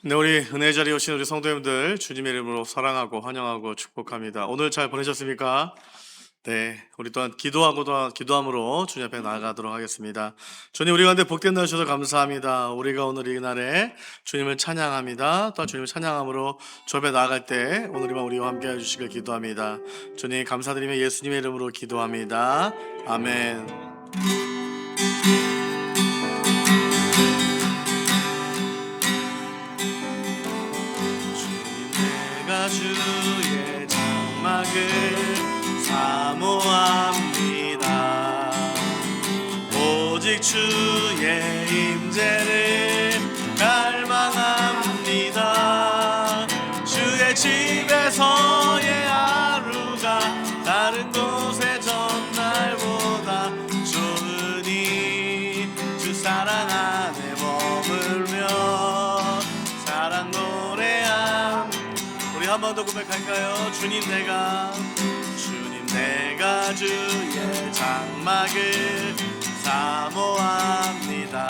네, 우리 은혜 자리에 오신 우리 성도님들 주님의 이름으로 사랑하고 환영하고 축복합니다. 오늘 잘 보내셨습니까? 네, 우리 또한 기도함으로 주님 앞에 나아가도록 하겠습니다. 주님, 우리 가운데 복된 날 주셔서 감사합니다. 우리가 오늘 이 날에 주님을 찬양합니다. 또한 주님을 찬양함으로 주 앞에 나아갈 때 오늘 이만 우리와 함께 해주시길 기도합니다. 주님 감사드리며 예수님의 이름으로 기도합니다. 아멘. 내가 주의 장막을 사모합니다. 오직 주의 임재를 갈망합니다. 주의 집에서의 하루가 다른 곳의 전날보다 좋으니 주 사랑 안에 머물며 사랑 노래함. 우리 한 번 더 고백할까요? 주님 내가 주의 장막을 사모합니다.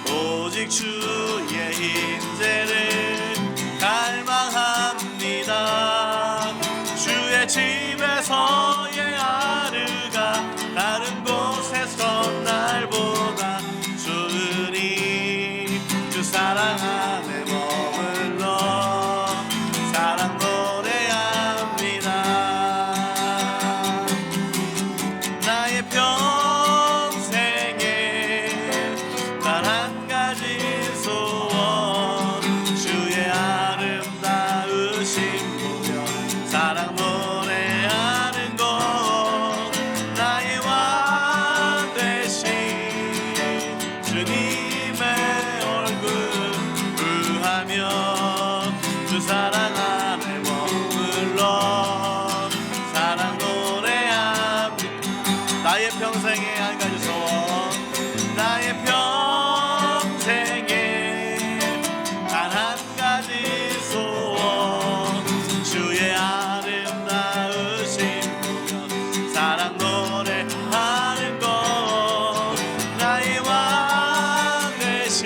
오직 주의 임재를 갈망합니다. 주의 집에서의 하루가 다른 곳에서 날보다 좋으니 주 사랑 안에 머물러 사랑 노래합니다. 나의 평생에 단 한 가지 소원 주의 아름다우신 보며 사랑 노래하는 것. 나의 왕 되신 주님의 얼굴 구하며 주 사랑 안에 머물러 사랑 노래합니다. 나의 평생에 한 가지 소원, 나의 평생에 단 한 가지 소원 주의 아름다우신 보며 사랑 노래하는 것. 나의 왕 되신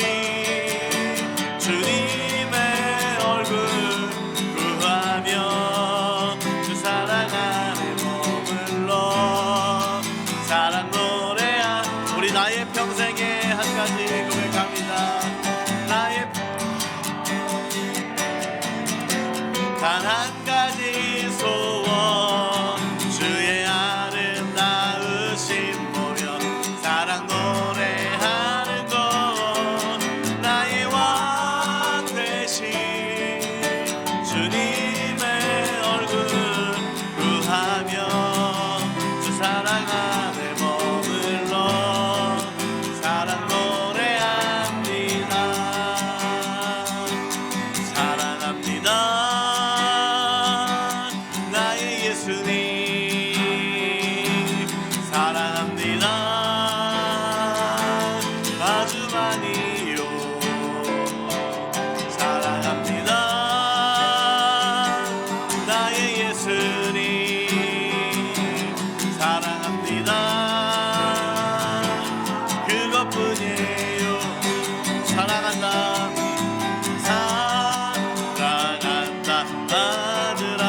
주님의 얼굴 구하며 주 사랑 안에 머물러 사랑 노래한. 우리 나의 평생에 한 가지 고백합니다. 나의 단 한 가지 소원 주의 아름다우신 보며 사랑 노래하는 것. 나의 왕 되신 주님의 얼굴 구하며 주 사랑 안에 머물러 사랑 노래합니다. 사랑합니다. 나의 예수님 사랑합니다. 아주 많이요 사랑합니다. 나의 예수님 사랑합니다. 그것뿐이에요. 사랑한다. 사랑한다 아들아.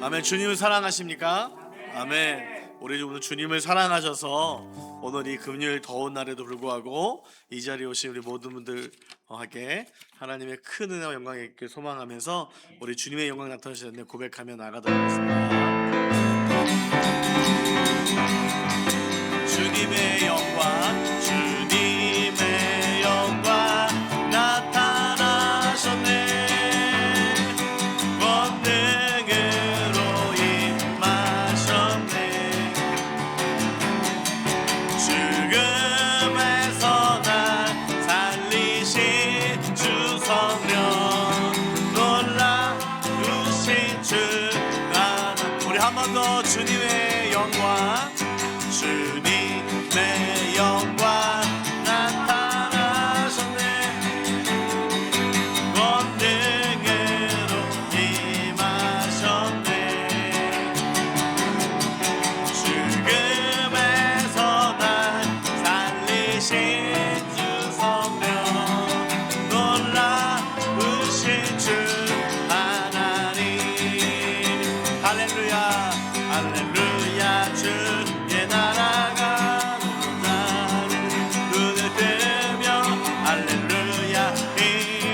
아멘. 주님을 사랑하십니까? 아멘. 우리 오늘 주님을 사랑하셔서 오늘 이 금요일 더운 날에도 불구하고 이 자리에 오신 우리 모든 분들에게 하나님의 큰 은혜와 영광이 있길 소망하면서 우리 주님의 영광 나타나시는 고백하며 나가도록 하겠습니다. 주님의 영광, 주님의 영광 나타나셨네. 주님의 영광, 주님의 영광 나타나셨네. 권능으로 임하셨네. 죽음에서 날 살리신 주 성령, 놀라우신 주 하나님. 할렐루야, 할렐루야. 주의 나라가 나는 눈을 뜨며 할렐루야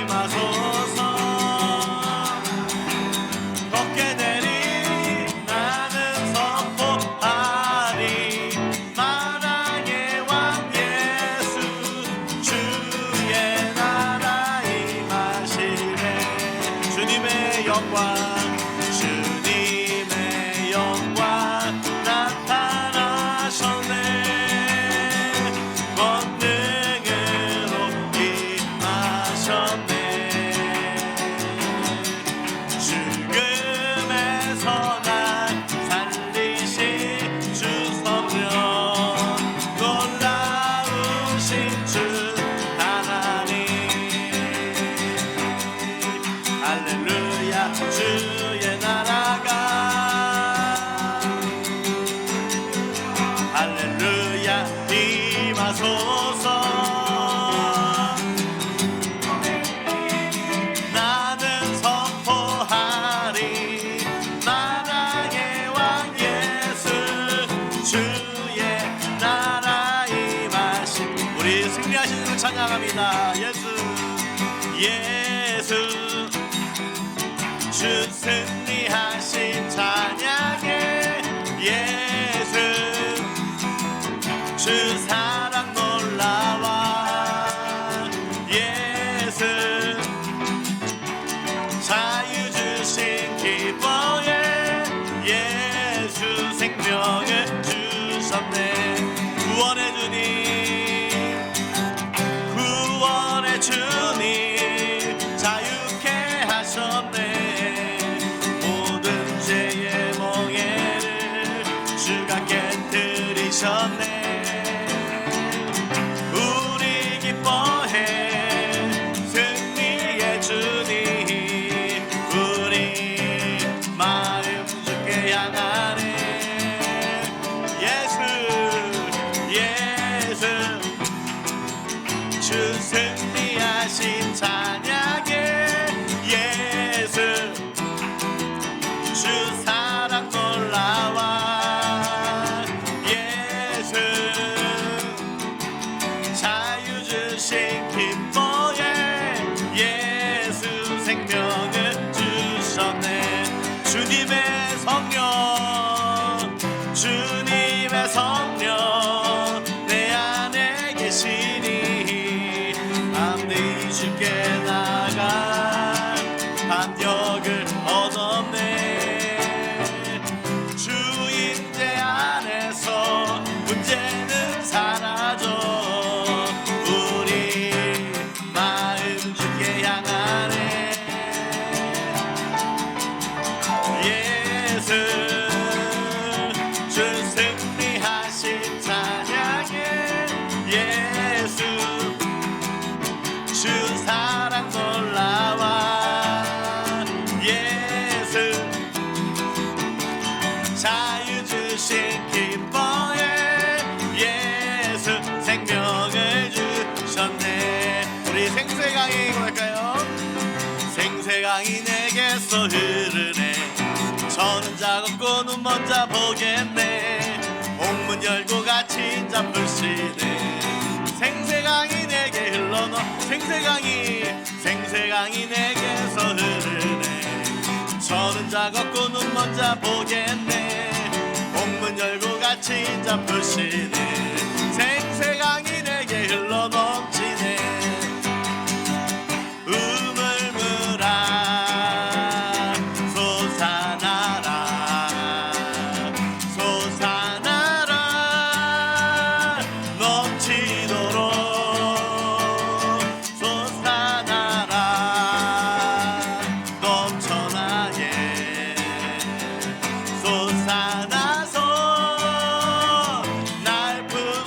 임하소서. 걷게 되리 나는 선포하리 만왕의 왕 예수, 주의 나라 임하시네. 주님의 영광, 주의 나라가 할렐루야 임하소서. 나는 선포하리 만왕의 왕 예수, 주의 나라 임하신. 우리 승리하시는 분 찬양합니다. 예수, 예수 주 승리하신 찬양해. 예수 주 사랑 놀라와. 예수 자유 주신 기뻐해. 예수 생명을 주셨네. 구원의 주님, 구원의 주님 자유케 하셨네. 깨뜨리셨네. 우리 기뻐해 승리의 주님. 우리 마음 주께 향하네. 예수, 예수 주 승리하신 찬양해. 예수 주 사랑 놀라와. 기뻐해. 예수 생명을 주셨네. 주님의 성령, 주님의 성령 내 안에 계시니 밤이 주께 나간 반역을 얻었네. 주인제 안에서 문제는 사라져. 주 승리하신 찬양해. 예수 주 사랑 놀라와. 예수 자유 주신 기뻐해. 예수 생명을 주셨네. 우리 생수강이 뭐랄까요? 생수강이 내게서 흐르네. 저는 작업고 눈 먼저 보겠네. 옥문 열고 같이 인자 풀시네. 생새강이 내게 흘러넘 생새강이 내게서 흐르네. 저는 작업고 눈 먼저 보겠네. 옥문 열고 같이 인자 풀시네. 생새강이 내게 흘러넘치네. 우물물아 솟아나라 넘치도록 솟아나라 넘쳐나게 솟아나서 날 부숴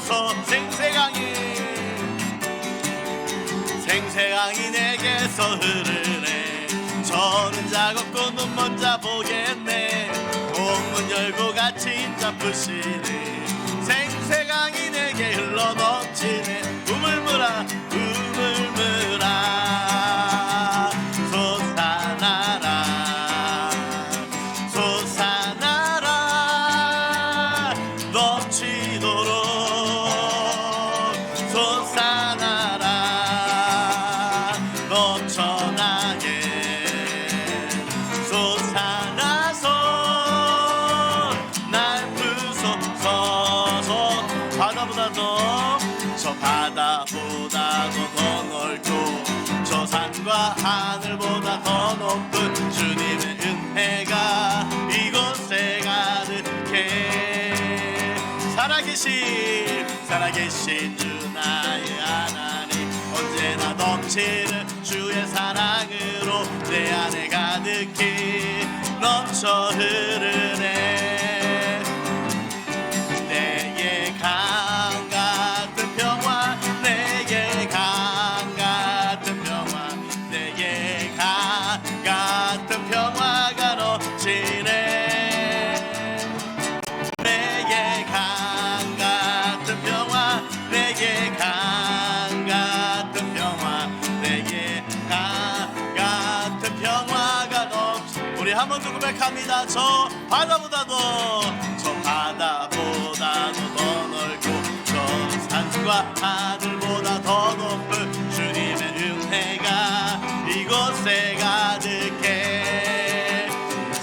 생새강이 내게서 흐르네. 저는 작업고 눈 먼저 보겠네. 옥문 열고 같이 인자 풀시네. 생새강이 내게 흘러넘치네. 우물물아 솟아나라 넘치도록 솟아나라 넘쳐나게 솟아나서 날 부숴서 저 바다보다도 더 넓고 저 산과 하늘보다 더 높은 주님의 은혜가 이곳에 가득해. 살아계신 주 나의 하나님, 언제나 넘치는 주의 사랑으로 내 안에 가득히 넘쳐 흐르네. 내게 강 같은 평화, 내게 강 같은 평화, 내게 강 같은 평화가 넘치네. 내게 강 같은 평화, 내게 강 같은 평화, 내게 강 같은 평화가 넘치네. 우리 한 번 더 고백합니다. 저 바다보다도 더 넓고 저 산과 하늘보다 더 높은 주님의 은혜가 이곳에 가득해.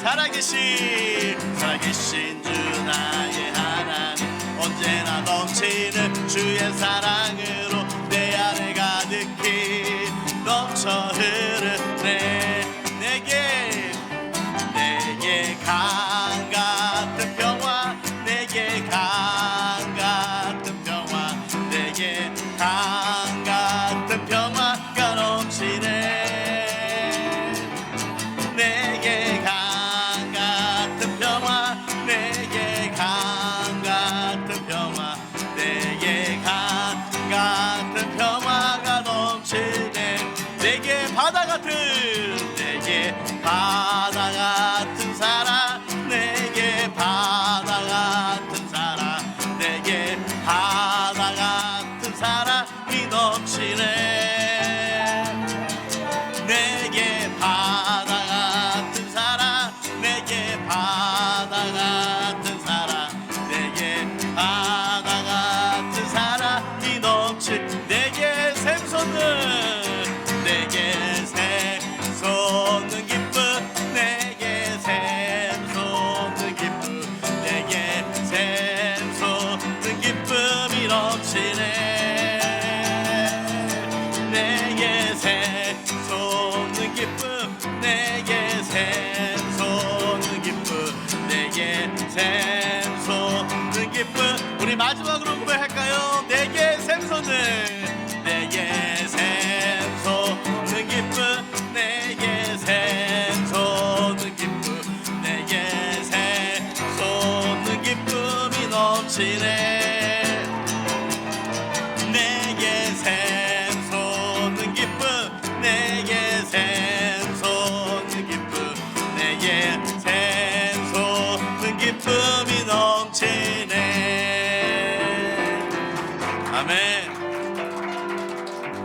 살아계신 주 나의 하나님, 언제나 넘치는 주의 사랑으로 내 안에 가득히 넘쳐 흐르네. 내게 강 같은 평화, 내게 강 같은 평화, 내게 강 같은 평화가 넘치네. 내게 강 같은 평화, 내게 강 같은 평화, 내게 강 같은 평화가 넘치네. 내게 바다 같은 사랑, 내게 바다 같은 사랑, 내게 바다 같은 사랑이 넘치네. 내게 바다 같은 사랑, 내게 바다 같은 사랑, 내게 바다 같은 사랑이 넘치. 내게 샘솟는 기쁨, 내게 샘솟는 기쁨, 내게 샘솟는 기쁨이 넘치네. 내게 샘솟는 기쁨, 내게 샘솟는 기쁨, 내게 샘솟는 기쁨. 우리 마지막으로 고백할까요? 내게 샘솟는 기쁨, 내게 샘솟는 기쁨, 내게 샘솟는 기쁨이 넘치네. 내게 샘솟는 기쁨, 내게 샘솟는 기쁨, 내게 샘솟는 기쁨이 넘치네. 아멘.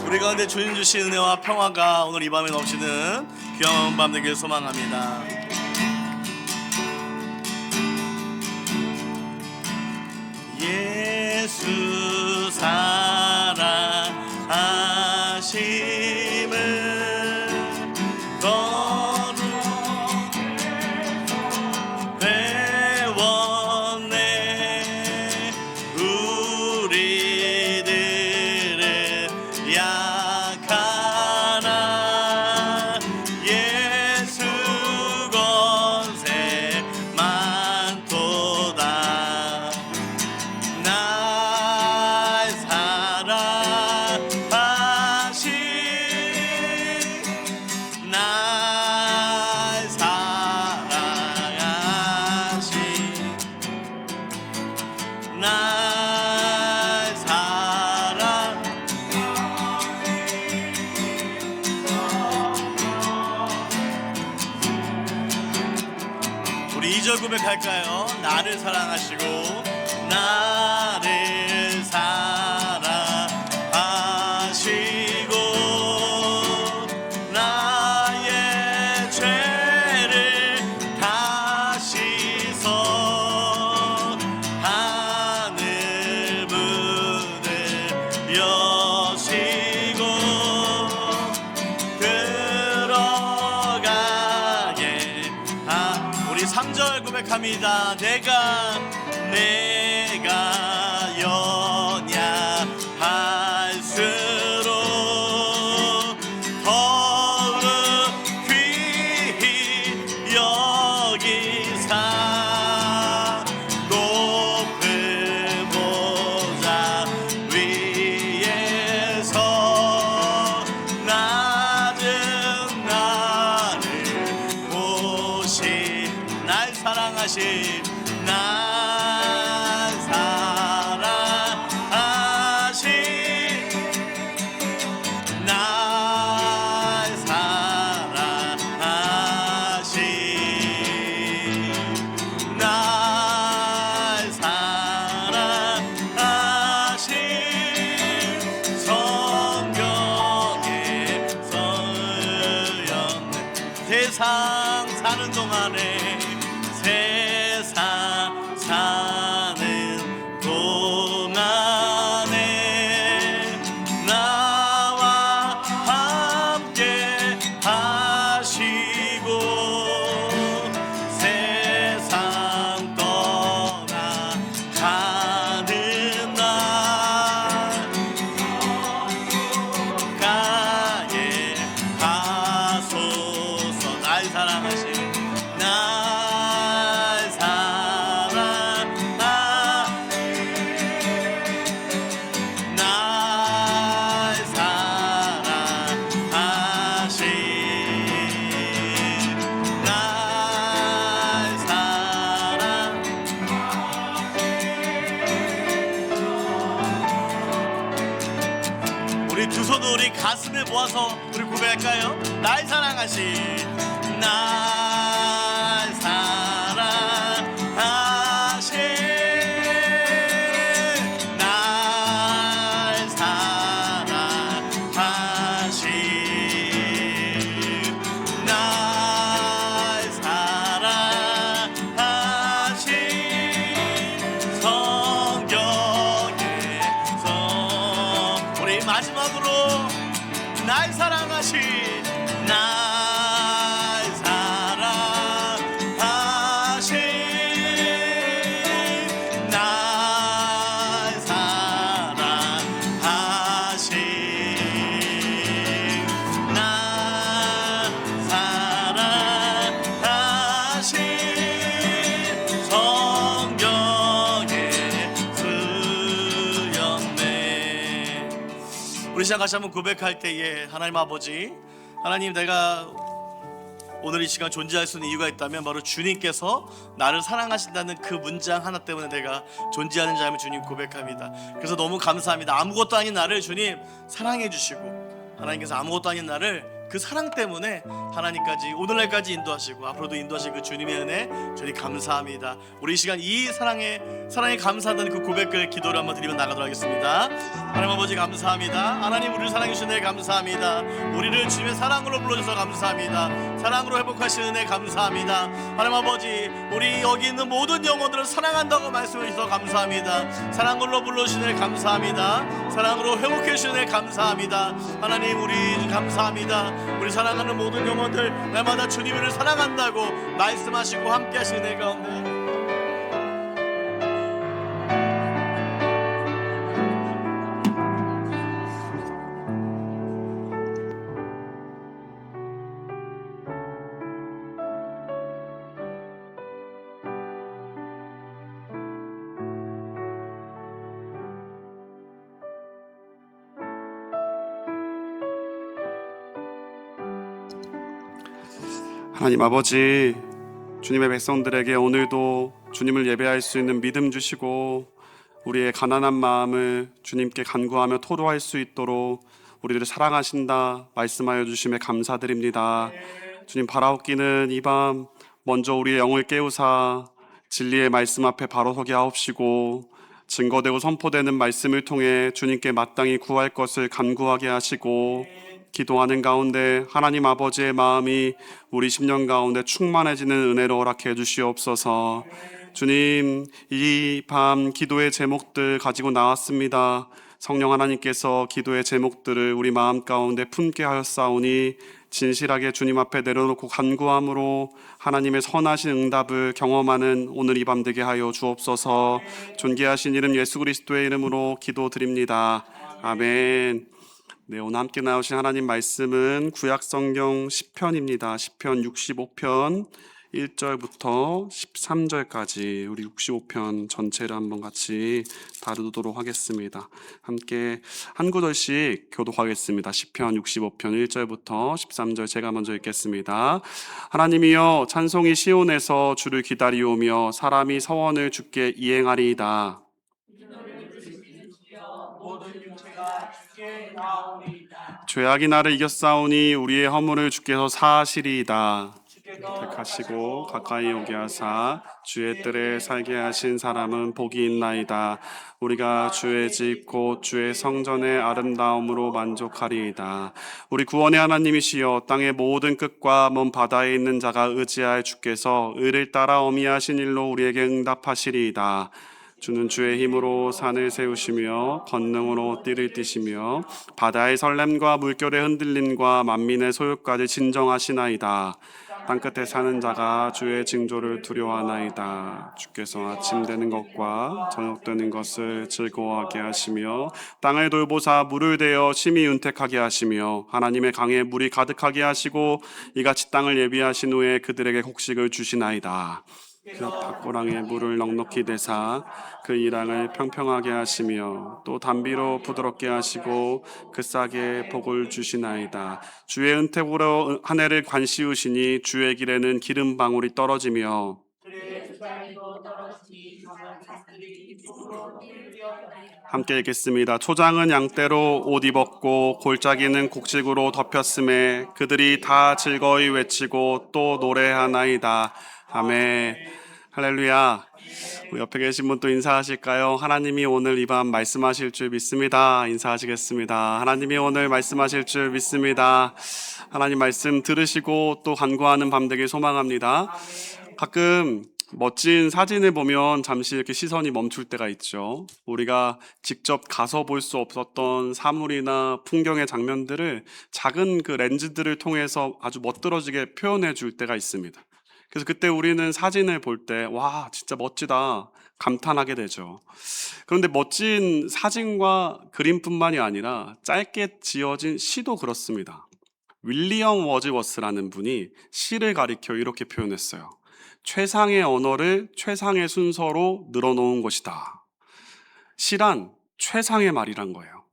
우리 가운데 주님 주신 은혜와 평화가 오늘 이 밤에 넘치는 귀한 밤 되길 소망합니다. 예수 사랑하심을 거룩 배웠네. 우리들은 약하나 예수 권세 많도다. 날 사랑하신 날 사랑하신 날 사랑 우리 2절 고백할까요? 나를 사랑하시고 나를 사랑하시고 나의 죄를 다 씻어 하늘 문을 여시고 들어가게 우리 3절 고백합니다. 내가 연약할수록 더욱 귀히 여기사 높은 보좌 위에서 낮은 나를 보시 날 사랑하신 날 사랑하신 날 사랑하신 날 사랑하신 성경에 써였네. 세상 사는 동안에 세상 사는 동안에 나와 함께 하시고 세상 떠나가는 날 가게 하소서. 날 사랑하신 날 사랑하신 날 사랑하신 날 사랑 우리 두 손을 우리 가슴에 모아서 우리 고백할까요? 날 사랑하신 날 사랑하신 날 사랑하신 날 사랑하신 성경에서 우리 마지막으로 날 사랑하신 날 사랑하신 날 사랑하신 날 사랑하신 성경에 쓰였네. 우리 시간 같이 한번 고백할 때에 하나님 아버지, 하나님 내가 오늘 이 시간 존재할 수 있는 이유가 있다면 바로 주님께서 나를 사랑하신다는 그 문장 하나 때문에 내가 존재하는 자임을 주님 고백합니다. 그래서 너무 감사합니다. 아무것도 아닌 나를 주님 사랑해 주시고 하나님께서 아무것도 아닌 나를 그 사랑 때문에 하나님까지 오늘날까지 인도하시고 앞으로도 인도하실 그 주님의 은혜 주님 감사합니다. 우리 이 시간 이 사랑에 감사하다는 그 고백을 기도를 한번 드리며 나가도록 하겠습니다. 하나님 아버지 감사합니다. 하나님 우리를 사랑해 주신 데 감사합니다. 우리를 주님의 사랑으로 불러주셔서 감사합니다. 사랑으로 회복하신 은혜 감사합니다. 하나님 아버지, 우리 여기 있는 모든 영혼들을 사랑한다고 말씀해 주셔서 감사합니다. 사랑으로 불러주시네 감사합니다. 사랑으로 회복해 주시네 감사합니다. 하나님, 우리 감사합니다. 우리 사랑하는 모든 영혼들 날마다 주님을 사랑한다고 말씀하시고 함께 하시는 내 가운데 하나님 아버지, 주님의 백성들에게 오늘도 주님을 예배할 수 있는 믿음 주시고 우리의 가난한 마음을 주님께 간구하며 토로할 수 있도록 우리를 사랑하신다 말씀하여 주심에 감사드립니다. 주님, 바라옵기는 이 밤 먼저 우리의 영을 깨우사 진리의 말씀 앞에 바로 서게 하옵시고 증거되고 선포되는 말씀을 통해 주님께 마땅히 구할 것을 간구하게 하시고 기도하는 가운데 하나님 아버지의 마음이 우리 심령 가운데 충만해지는 은혜로 허락해 주시옵소서. 주님, 이 밤 기도의 제목들 가지고 나왔습니다. 성령 하나님께서 기도의 제목들을 우리 마음 가운데 품게 하였사오니 진실하게 주님 앞에 내려놓고 간구함으로 하나님의 선하신 응답을 경험하는 오늘 이 밤 되게 하여 주옵소서. 존귀하신 이름 예수 그리스도의 이름으로 기도드립니다. 아멘. 네, 오늘 함께 나오신 하나님 말씀은 구약성경 시편입니다. 시편 65편 1절부터 13절까지 우리 65편 전체를 한번 같이 다루도록 하겠습니다. 함께 한 구절씩 교독하겠습니다. 시편 65편 1절부터 13절 제가 먼저 읽겠습니다. 하나님이여, 찬송이 시온에서 주를 기다리오며 사람이 서원을 주께 이행하리이다. 죄악이 나를 이겼사오니 우리의 허물을 주께서 사하시리이다. 택하시고 가까이 오게 하사 주의 뜰에 살게 하신 사람은 복이 있나이다. 우리가 주의 집 곧 주의 성전의 아름다움으로 만족하리이다. 우리 구원의 하나님이시여, 땅의 모든 끝과 먼 바다에 있는 자가 의지할 주께서 의를 따라 어미하신 일로 우리에게 응답하시리이다. 주는 주의 힘으로 산을 세우시며 권능으로 띠를 띠시며 바다의 설렘과 물결의 흔들림과 만민의 소유까지 진정하시나이다. 땅끝에 사는 자가 주의 징조를 두려워하나이다. 주께서 아침 되는 것과 저녁 되는 것을 즐거워하게 하시며 땅을 돌보사 물을 대어 심히 윤택하게 하시며 하나님의 강에 물이 가득하게 하시고 이같이 땅을 예비하신 후에 그들에게 곡식을 주시나이다. 그 밭고랑에 물을 넉넉히 대사 그 이랑을 평평하게 하시며 또 담비로 부드럽게 하시고 그 싹에 복을 주시나이다. 주의 은택으로 한 해를 관시우시니 주의 길에는 기름 방울이 떨어지며 함께 읽겠습니다. 초장은 양떼로 옷 입었고 골짜기는 곡식으로 덮였음에 그들이 다 즐거이 외치고 또 노래하나이다. 아멘. 할렐루야. 우리 옆에 계신 분 또 인사하실까요? 하나님이 오늘 이 밤 말씀하실 줄 믿습니다. 인사하시겠습니다. 하나님이 오늘 말씀하실 줄 믿습니다. 하나님 말씀 들으시고 또 간구하는 밤 되길 소망합니다. 가끔 멋진 사진을 보면 잠시 이렇게 시선이 멈출 때가 있죠. 우리가 직접 가서 볼 수 없었던 사물이나 풍경의 장면들을 작은 그 렌즈들을 통해서 아주 멋들어지게 표현해 줄 때가 있습니다. 그래서 그때 우리는 사진을 볼 때, 와, 진짜 멋지다 감탄하게 되죠. 그런데 멋진 사진과 그림뿐만이 아니라 짧게 지어진 시도 그렇습니다. 윌리엄 워즈워스라는 분이 시를 가리켜 이렇게 표현했어요. 최상의 언어를 최상의 순서로 늘어놓은 것이다. 시란 최상의 말이란 거예요.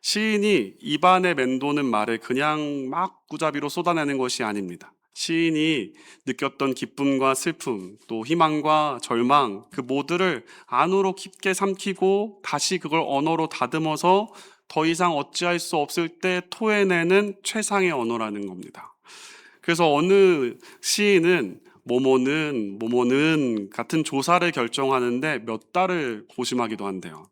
시인이 입안에 맴도는 말을 그냥 막 무자비로 쏟아내는 것이 아닙니다. 시인이 느꼈던 기쁨과 슬픔, 또 희망과 절망, 그 모두를 안으로 깊게 삼키고 다시 그걸 언어로 다듬어서 더 이상 어찌할 수 없을 때 토해내는 최상의 언어라는 겁니다. 그래서 어느 시인은 뭐뭐는 같은 조사를 결정하는데 몇 달을 고심하기도 한대요.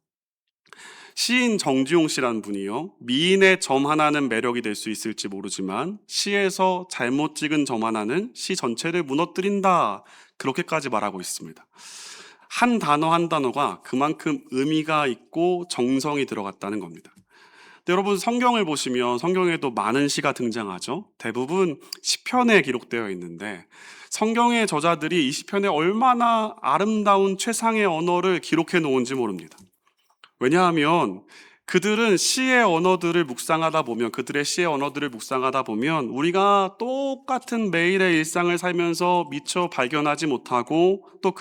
시인 정지용 씨라는 분이요, 미인의 점 하나는 매력이 될 수 있을지 모르지만 시에서 잘못 찍은 점 하나는 시 전체를 무너뜨린다, 그렇게까지 말하고 있습니다. 한 단어 한 단어가 그만큼 의미가 있고 정성이 들어갔다는 겁니다. 근데 여러분, 성경을 보시면 성경에도 많은 시가 등장하죠. 대부분 시편에 기록되어 있는데 성경의 저자들이 이 시편에 얼마나 아름다운 최상의 언어를 기록해 놓은지 모릅니다. 왜냐하면 그들은 시의 언어들을 묵상하다 보면, 그들의 시의 언어들을 묵상하다 보면 우리가 똑같은 매일의 일상을 살면서 미처 발견하지 못하고 또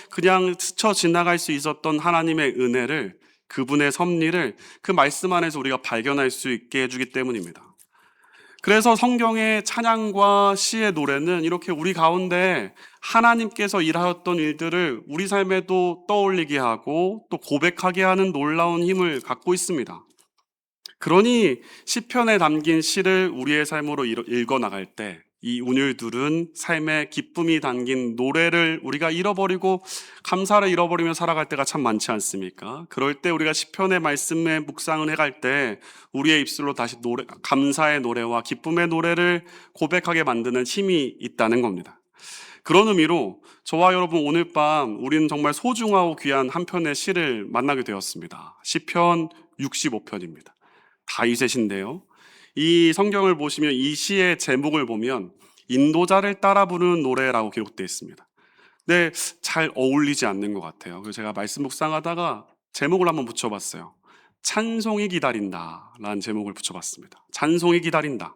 그냥 스쳐 지나갈 수 있었던 하나님의 은혜를, 그분의 섭리를 그 말씀 안에서 우리가 발견할 수 있게 해주기 때문입니다. 그래서 성경의 찬양과 시의 노래는 이렇게 우리 가운데 하나님께서 일하였던 일들을 우리 삶에도 떠올리게 하고 또 고백하게 하는 놀라운 힘을 갖고 있습니다. 그러니 시편에 담긴 시를 우리의 삶으로 읽어 나갈 때 이 운율들은 삶의 기쁨이 담긴 노래를 우리가 잃어버리고 감사를 잃어버리며 살아갈 때가 참 많지 않습니까? 그럴 때 우리가 시편의 말씀에 묵상을 해갈 때 우리의 입술로 다시 감사의 노래와 기쁨의 노래를 고백하게 만드는 힘이 있다는 겁니다. 그런 의미로 저와 여러분, 오늘 밤 우리는 정말 소중하고 귀한 한 편의 시를 만나게 되었습니다. 시편 65편입니다. 다윗의 시인데요, 이 성경을 보시면 이 시의 제목을 보면 인도자를 따라 부르는 노래라고 기록되어 있습니다. 근데 잘 어울리지 않는 것 같아요. 그래서 제가 말씀 묵상하다가 제목을 한번 붙여봤어요. 찬송이 기다린다 라는 제목을 붙여봤습니다. 찬송이 기다린다.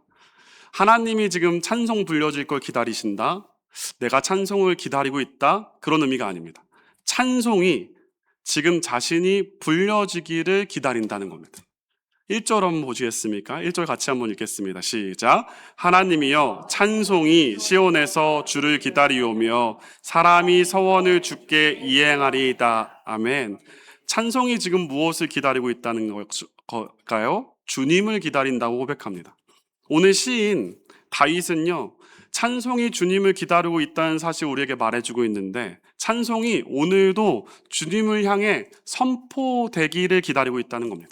하나님이 지금 찬송 불려질 걸 기다리신다, 내가 찬송을 기다리고 있다, 그런 의미가 아닙니다. 찬송이 지금 자신이 불려지기를 기다린다는 겁니다. 1절 한번 보시겠습니까? 1절 같이 한번 읽겠습니다. 시작. 하나님이여, 찬송이 시온에서 주를 기다리오며 사람이 서원을 주께 이행하리이다. 아멘. 찬송이 지금 무엇을 기다리고 있다는 걸까요? 주님을 기다린다고 고백합니다. 오늘 시인 다윗은요, 찬송이 주님을 기다리고 있다는 사실 우리에게 말해주고 있는데, 찬송이 오늘도 주님을 향해 선포되기를 기다리고 있다는 겁니다.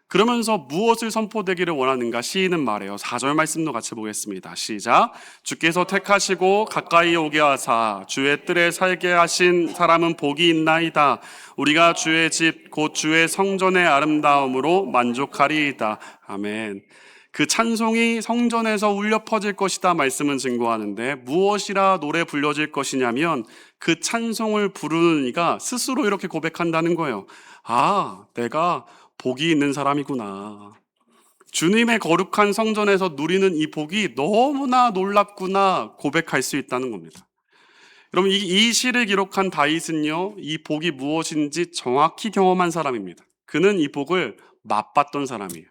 그러면서 무엇을 선포되기를 원하는가 시인은 말해요. 4절 말씀도 같이 보겠습니다. 시작. 주께서 택하시고 가까이 오게 하사 주의 뜰에 살게 하신 사람은 복이 있나이다. 우리가 주의 집 곧 주의 성전의 아름다움으로 만족하리이다. 아멘. 그 찬송이 성전에서 울려 퍼질 것이다 말씀은 증거하는데, 무엇이라 노래 불려질 것이냐면 그 찬송을 부르는 이가 스스로 이렇게 고백한다는 거예요. 아, 내가 복이 있는 사람이구나. 주님의 거룩한 성전에서 누리는 이 복이 너무나 놀랍구나 고백할 수 있다는 겁니다. 여러분, 이 시를 기록한 다윗은요, 이 복이 무엇인지 정확히 경험한 사람입니다. 그는 이 복을 맛봤던 사람이에요.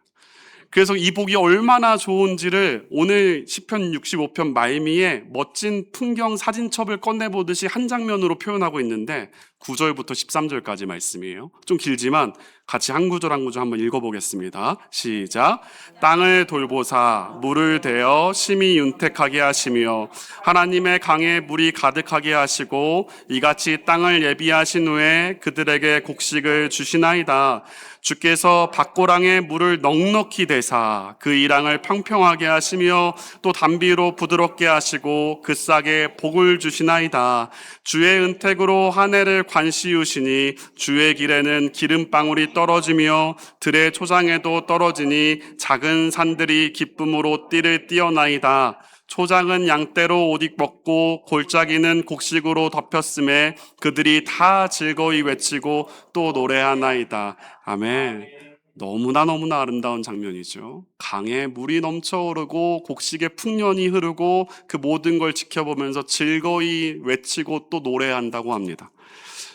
그래서 이 복이 얼마나 좋은지를 오늘 시편 65편 말미에 멋진 풍경 사진첩을 꺼내보듯이 한 장면으로 표현하고 있는데 9절부터 13절까지 말씀이에요. 좀 길지만 같이 한 구절 한 구절 한번 읽어보겠습니다. 시작. 땅을 돌보사 물을 대어 심히 윤택하게 하시며 하나님의 강에 물이 가득하게 하시고 이같이 땅을 예비하신 후에 그들에게 곡식을 주시나이다. 주께서 밭고랑에 물을 넉넉히 대사 그 이랑을 평평하게 하시며 또 담비로 부드럽게 하시고 그 싹에 복을 주시나이다. 주의 은택으로 한 해를 관시우시니 주의 길에는 기름방울이 떨어지며 들의 초장에도 떨어지니 작은 산들이 기쁨으로 띠를 띄어나이다. 초장은 양떼로 옷 입었고 골짜기는 곡식으로 덮였음에 그들이 다 즐거이 외치고 또 노래하나이다. 아멘. 너무나 아름다운 장면이죠. 강에 물이 넘쳐오르고 곡식에 풍년이 흐르고 그 모든 걸 지켜보면서 즐거이 외치고 또 노래한다고 합니다.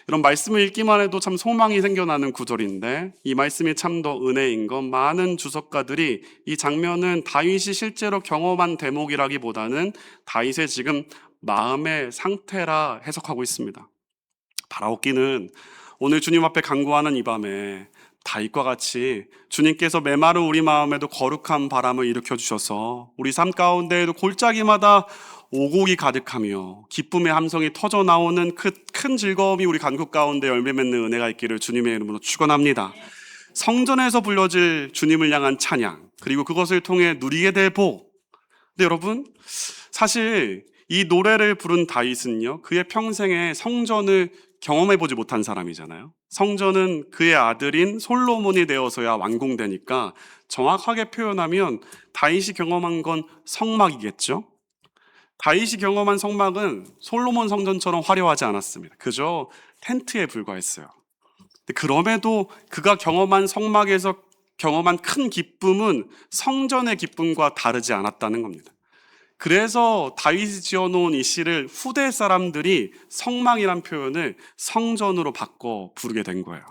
이런 말씀을 읽기만 해도 참 소망이 생겨나는 구절인데, 이 말씀이 참 더 은혜인 건 많은 주석가들이 이 장면은 다윗이 실제로 경험한 대목이라기보다는 다윗의 지금 마음의 상태라 해석하고 있습니다. 바라옵기는 오늘 주님 앞에 간구하는 이 밤에 다윗과 같이 주님께서 메마른 우리 마음에도 거룩한 바람을 일으켜 주셔서 우리 삶 가운데에도 골짜기마다 오곡이 가득하며 기쁨의 함성이 터져 나오는 그 큰 즐거움이 우리 간국 가운데 열매 맺는 은혜가 있기를 주님의 이름으로 축원합니다. 성전에서 불려질 주님을 향한 찬양, 그리고 그것을 통해 누리게 될 복. 근데 여러분, 사실 이 노래를 부른 다윗은요, 그의 평생에 성전을 경험해보지 못한 사람이잖아요. 성전은 그의 아들인 솔로몬이 되어서야 완공되니까 정확하게 표현하면 다윗이 경험한 건 성막이겠죠. 다윗이 경험한 성막은 솔로몬 성전처럼 화려하지 않았습니다. 그저 텐트에 불과했어요. 근데 그럼에도 그가 경험한 성막에서 경험한 큰 기쁨은 성전의 기쁨과 다르지 않았다는 겁니다. 그래서 다윗이 지어놓은 이 시를 후대 사람들이 성막이란 표현을 성전으로 바꿔 부르게 된 거예요.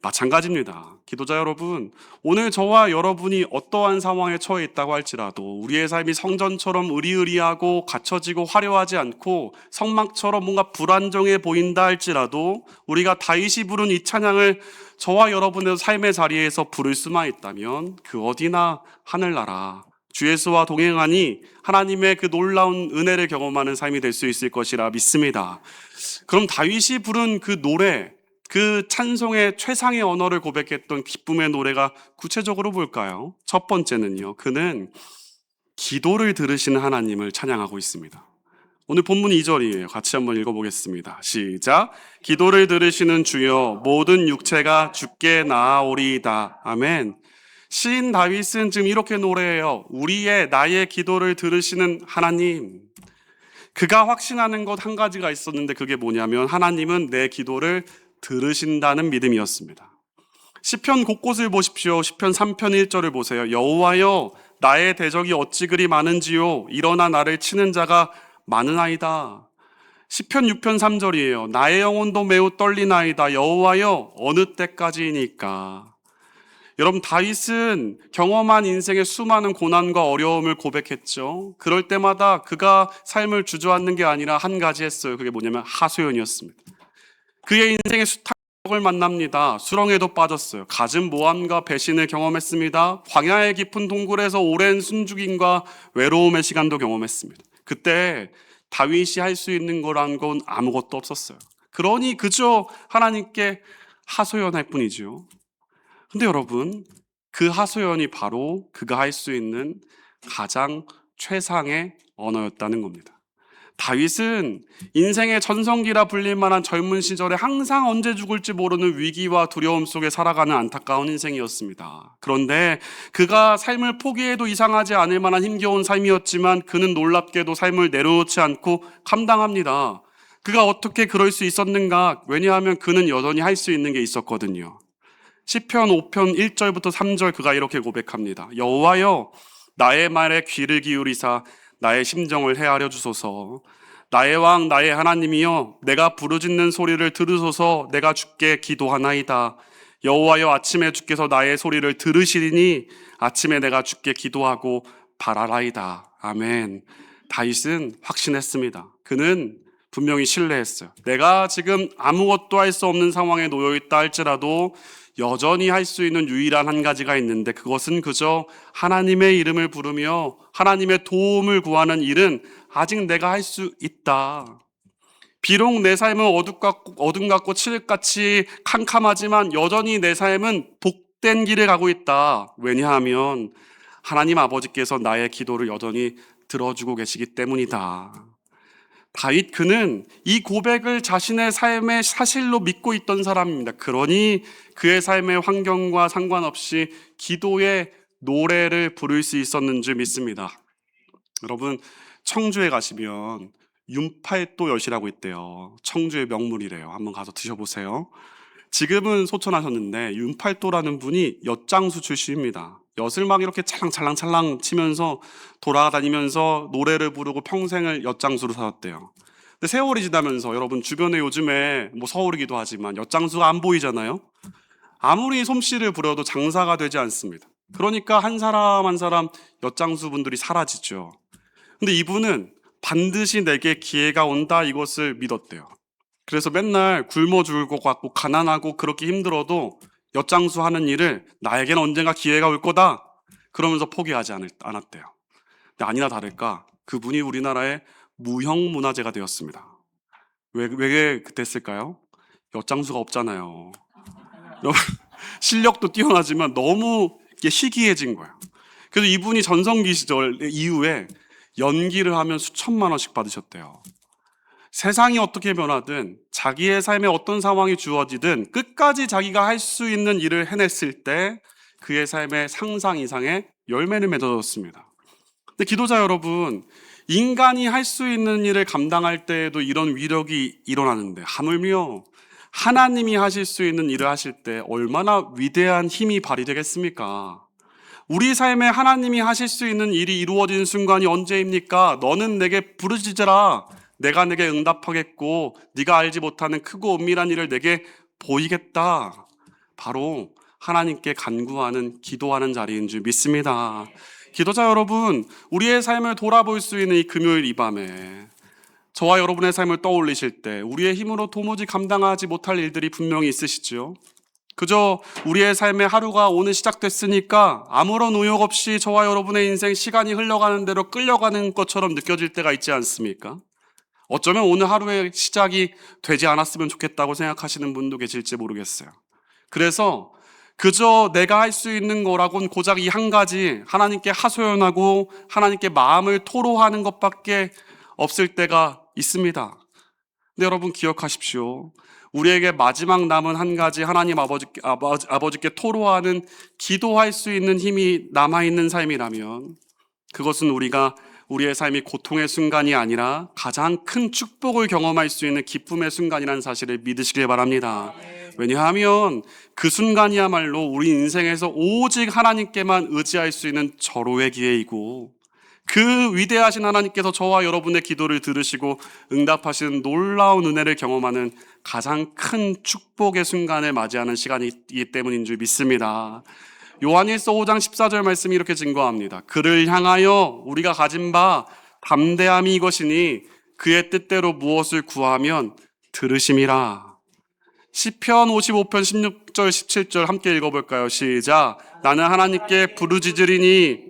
마찬가지입니다. 기도자 여러분, 오늘 저와 여러분이 어떠한 상황에 처해 있다고 할지라도 우리의 삶이 성전처럼 으리으리하고 갖춰지고 화려하지 않고 성막처럼 뭔가 불안정해 보인다 할지라도 우리가 다윗이 부른 이 찬양을 저와 여러분의 삶의 자리에서 부를 수만 있다면 그 어디나 하늘나라 주 예수와 동행하니 하나님의 그 놀라운 은혜를 경험하는 삶이 될 수 있을 것이라 믿습니다. 그럼 다윗이 부른 그 노래, 그 찬송의 최상의 언어를 고백했던 기쁨의 노래가 구체적으로 뭘까요? 첫 번째는요, 그는 기도를 들으시는 하나님을 찬양하고 있습니다. 오늘 본문 2절이에요. 같이 한번 읽어보겠습니다. 시작. 기도를 들으시는 주여 모든 육체가 주께 나아오리이다. 아멘. 시인 다윗은 지금 이렇게 노래해요. 나의 기도를 들으시는 하나님. 그가 확신하는 것 한 가지가 있었는데 그게 뭐냐면 하나님은 내 기도를 들으신다는 믿음이었습니다. 시편 곳곳을 보십시오. 시편 3편 1절을 보세요. 여호와여 나의 대적이 어찌 그리 많은지요 일어나 나를 치는 자가 많으나이다. 시편 6편 3절이에요. 나의 영혼도 매우 떨리나이다. 여호와여 어느 때까지이니까. 여러분, 다윗은 경험한 인생의 수많은 고난과 어려움을 고백했죠. 그럴 때마다 그가 삶을 주저앉는 게 아니라 한 가지 했어요. 그게 뭐냐면 하소연이었습니다. 그의 인생의 수탈을 만납니다. 수렁에도 빠졌어요. 갖은 모함과 배신을 경험했습니다. 광야의 깊은 동굴에서 오랜 숨죽임과 외로움의 시간도 경험했습니다. 그때 다윗이 할 수 있는 거란 건 아무것도 없었어요. 그러니 그저 하나님께 하소연할 뿐이죠. 근데 여러분, 그 하소연이 바로 그가 할 수 있는 가장 최상의 언어였다는 겁니다. 다윗은 인생의 전성기라 불릴 만한 젊은 시절에 항상 언제 죽을지 모르는 위기와 두려움 속에 살아가는 안타까운 인생이었습니다. 그런데 그가 삶을 포기해도 이상하지 않을 만한 힘겨운 삶이었지만 그는 놀랍게도 삶을 내려놓지 않고 감당합니다. 그가 어떻게 그럴 수 있었는가? 왜냐하면 그는 여전히 할 수 있는 게 있었거든요. 시편 5편 1절부터 3절 그가 이렇게 고백합니다. 여호와여 나의 말에 귀를 기울이사 나의 심정을 헤아려 주소서. 나의 왕 나의 하나님이여 내가 부르짖는 소리를 들으소서. 내가 주께 기도하나이다. 여호와여 아침에 주께서 나의 소리를 들으시리니 아침에 내가 주께 기도하고 바라라이다. 아멘. 다윗은 확신했습니다. 그는 분명히 신뢰했어요. 내가 지금 아무것도 할 수 없는 상황에 놓여 있다 할지라도 여전히 할 수 있는 유일한 한 가지가 있는데 그것은 그저 하나님의 이름을 부르며 하나님의 도움을 구하는 일은 아직 내가 할 수 있다. 비록 내 삶은 어둠 같고 칠흑같이 캄캄하지만 여전히 내 삶은 복된 길을 가고 있다. 왜냐하면 하나님 아버지께서 나의 기도를 여전히 들어주고 계시기 때문이다. 다윗 그는 이 고백을 자신의 삶의 사실로 믿고 있던 사람입니다. 그러니 그의 삶의 환경과 상관없이 기도의 노래를 부를 수 있었는 줄 믿습니다. 여러분, 청주에 가시면 윤팔도 엿이라고 있대요. 청주의 명물이래요. 한번 가서 드셔보세요. 지금은 소천하셨는데 윤팔도라는 분이 엿장수 출신입니다. 엿을 막 이렇게 찰랑찰랑찰랑 치면서 돌아다니면서 노래를 부르고 평생을 엿장수로 살았대요. 근데 세월이 지나면서 여러분 주변에 요즘에 뭐 서울이기도 하지만 엿장수가 안 보이잖아요. 아무리 솜씨를 부려도 장사가 되지 않습니다. 그러니까 한 사람 한 사람 엿장수 분들이 사라지죠. 근데 이분은 반드시 내게 기회가 온다 이것을 믿었대요. 그래서 맨날 굶어 죽을 것 같고 가난하고 그렇게 힘들어도 엿장수 하는 일을 나에게는 언젠가 기회가 올 거다 그러면서 포기하지 않았대요. 근데 아니나 다를까 그분이 우리나라의 무형문화재가 되었습니다. 왜 그때 했을까요? 엿장수가 없잖아요. 여러분, 실력도 뛰어나지만 너무 이게 희귀해진 거예요. 그래서 이분이 전성기 시절 이후에 연기를 하면 수천만 원씩 받으셨대요. 세상이 어떻게 변하든 자기의 삶에 어떤 상황이 주어지든 끝까지 자기가 할 수 있는 일을 해냈을 때 그의 삶의 상상 이상의 열매를 맺어줬습니다. 근데 기도자 여러분, 인간이 할 수 있는 일을 감당할 때에도 이런 위력이 일어나는데 하물며 하나님이 하실 수 있는 일을 하실 때 얼마나 위대한 힘이 발휘되겠습니까? 우리 삶에 하나님이 하실 수 있는 일이 이루어진 순간이 언제입니까? 너는 내게 부르짖으라. 내가 내게 응답하겠고 네가 알지 못하는 크고 은밀한 일을 내게 보이겠다. 바로 하나님께 간구하는 기도하는 자리인 줄 믿습니다. 기도자 여러분, 우리의 삶을 돌아볼 수 있는 이 금요일 이 밤에 저와 여러분의 삶을 떠올리실 때 우리의 힘으로 도무지 감당하지 못할 일들이 분명히 있으시죠. 그저 우리의 삶의 하루가 오늘 시작됐으니까 아무런 의욕 없이 저와 여러분의 인생 시간이 흘러가는 대로 끌려가는 것처럼 느껴질 때가 있지 않습니까? 어쩌면 오늘 하루의 시작이 되지 않았으면 좋겠다고 생각하시는 분도 계실지 모르겠어요. 그래서 그저 내가 할 수 있는 거라고는 고작 이 한 가지 하나님께 하소연하고 하나님께 마음을 토로하는 것밖에 없을 때가 있습니다. 근데 여러분 기억하십시오. 우리에게 마지막 남은 한 가지 하나님 아버지께 토로하는 기도할 수 있는 힘이 남아있는 삶이라면 그것은 우리가 우리의 삶이 고통의 순간이 아니라 가장 큰 축복을 경험할 수 있는 기쁨의 순간이라는 사실을 믿으시길 바랍니다. 왜냐하면 그 순간이야말로 우리 인생에서 오직 하나님께만 의지할 수 있는 절호의 기회이고 그 위대하신 하나님께서 저와 여러분의 기도를 들으시고 응답하시는 놀라운 은혜를 경험하는 가장 큰 축복의 순간을 맞이하는 시간이기 때문인 줄 믿습니다. 요한일서 5장 14절 말씀이 이렇게 증거합니다. 그를 향하여 우리가 가진 바 담대함이 이것이니 그의 뜻대로 무엇을 구하면 들으심이라. 시편 55편 16절 17절 함께 읽어볼까요? 시작. 나는 하나님께 부르짖으리니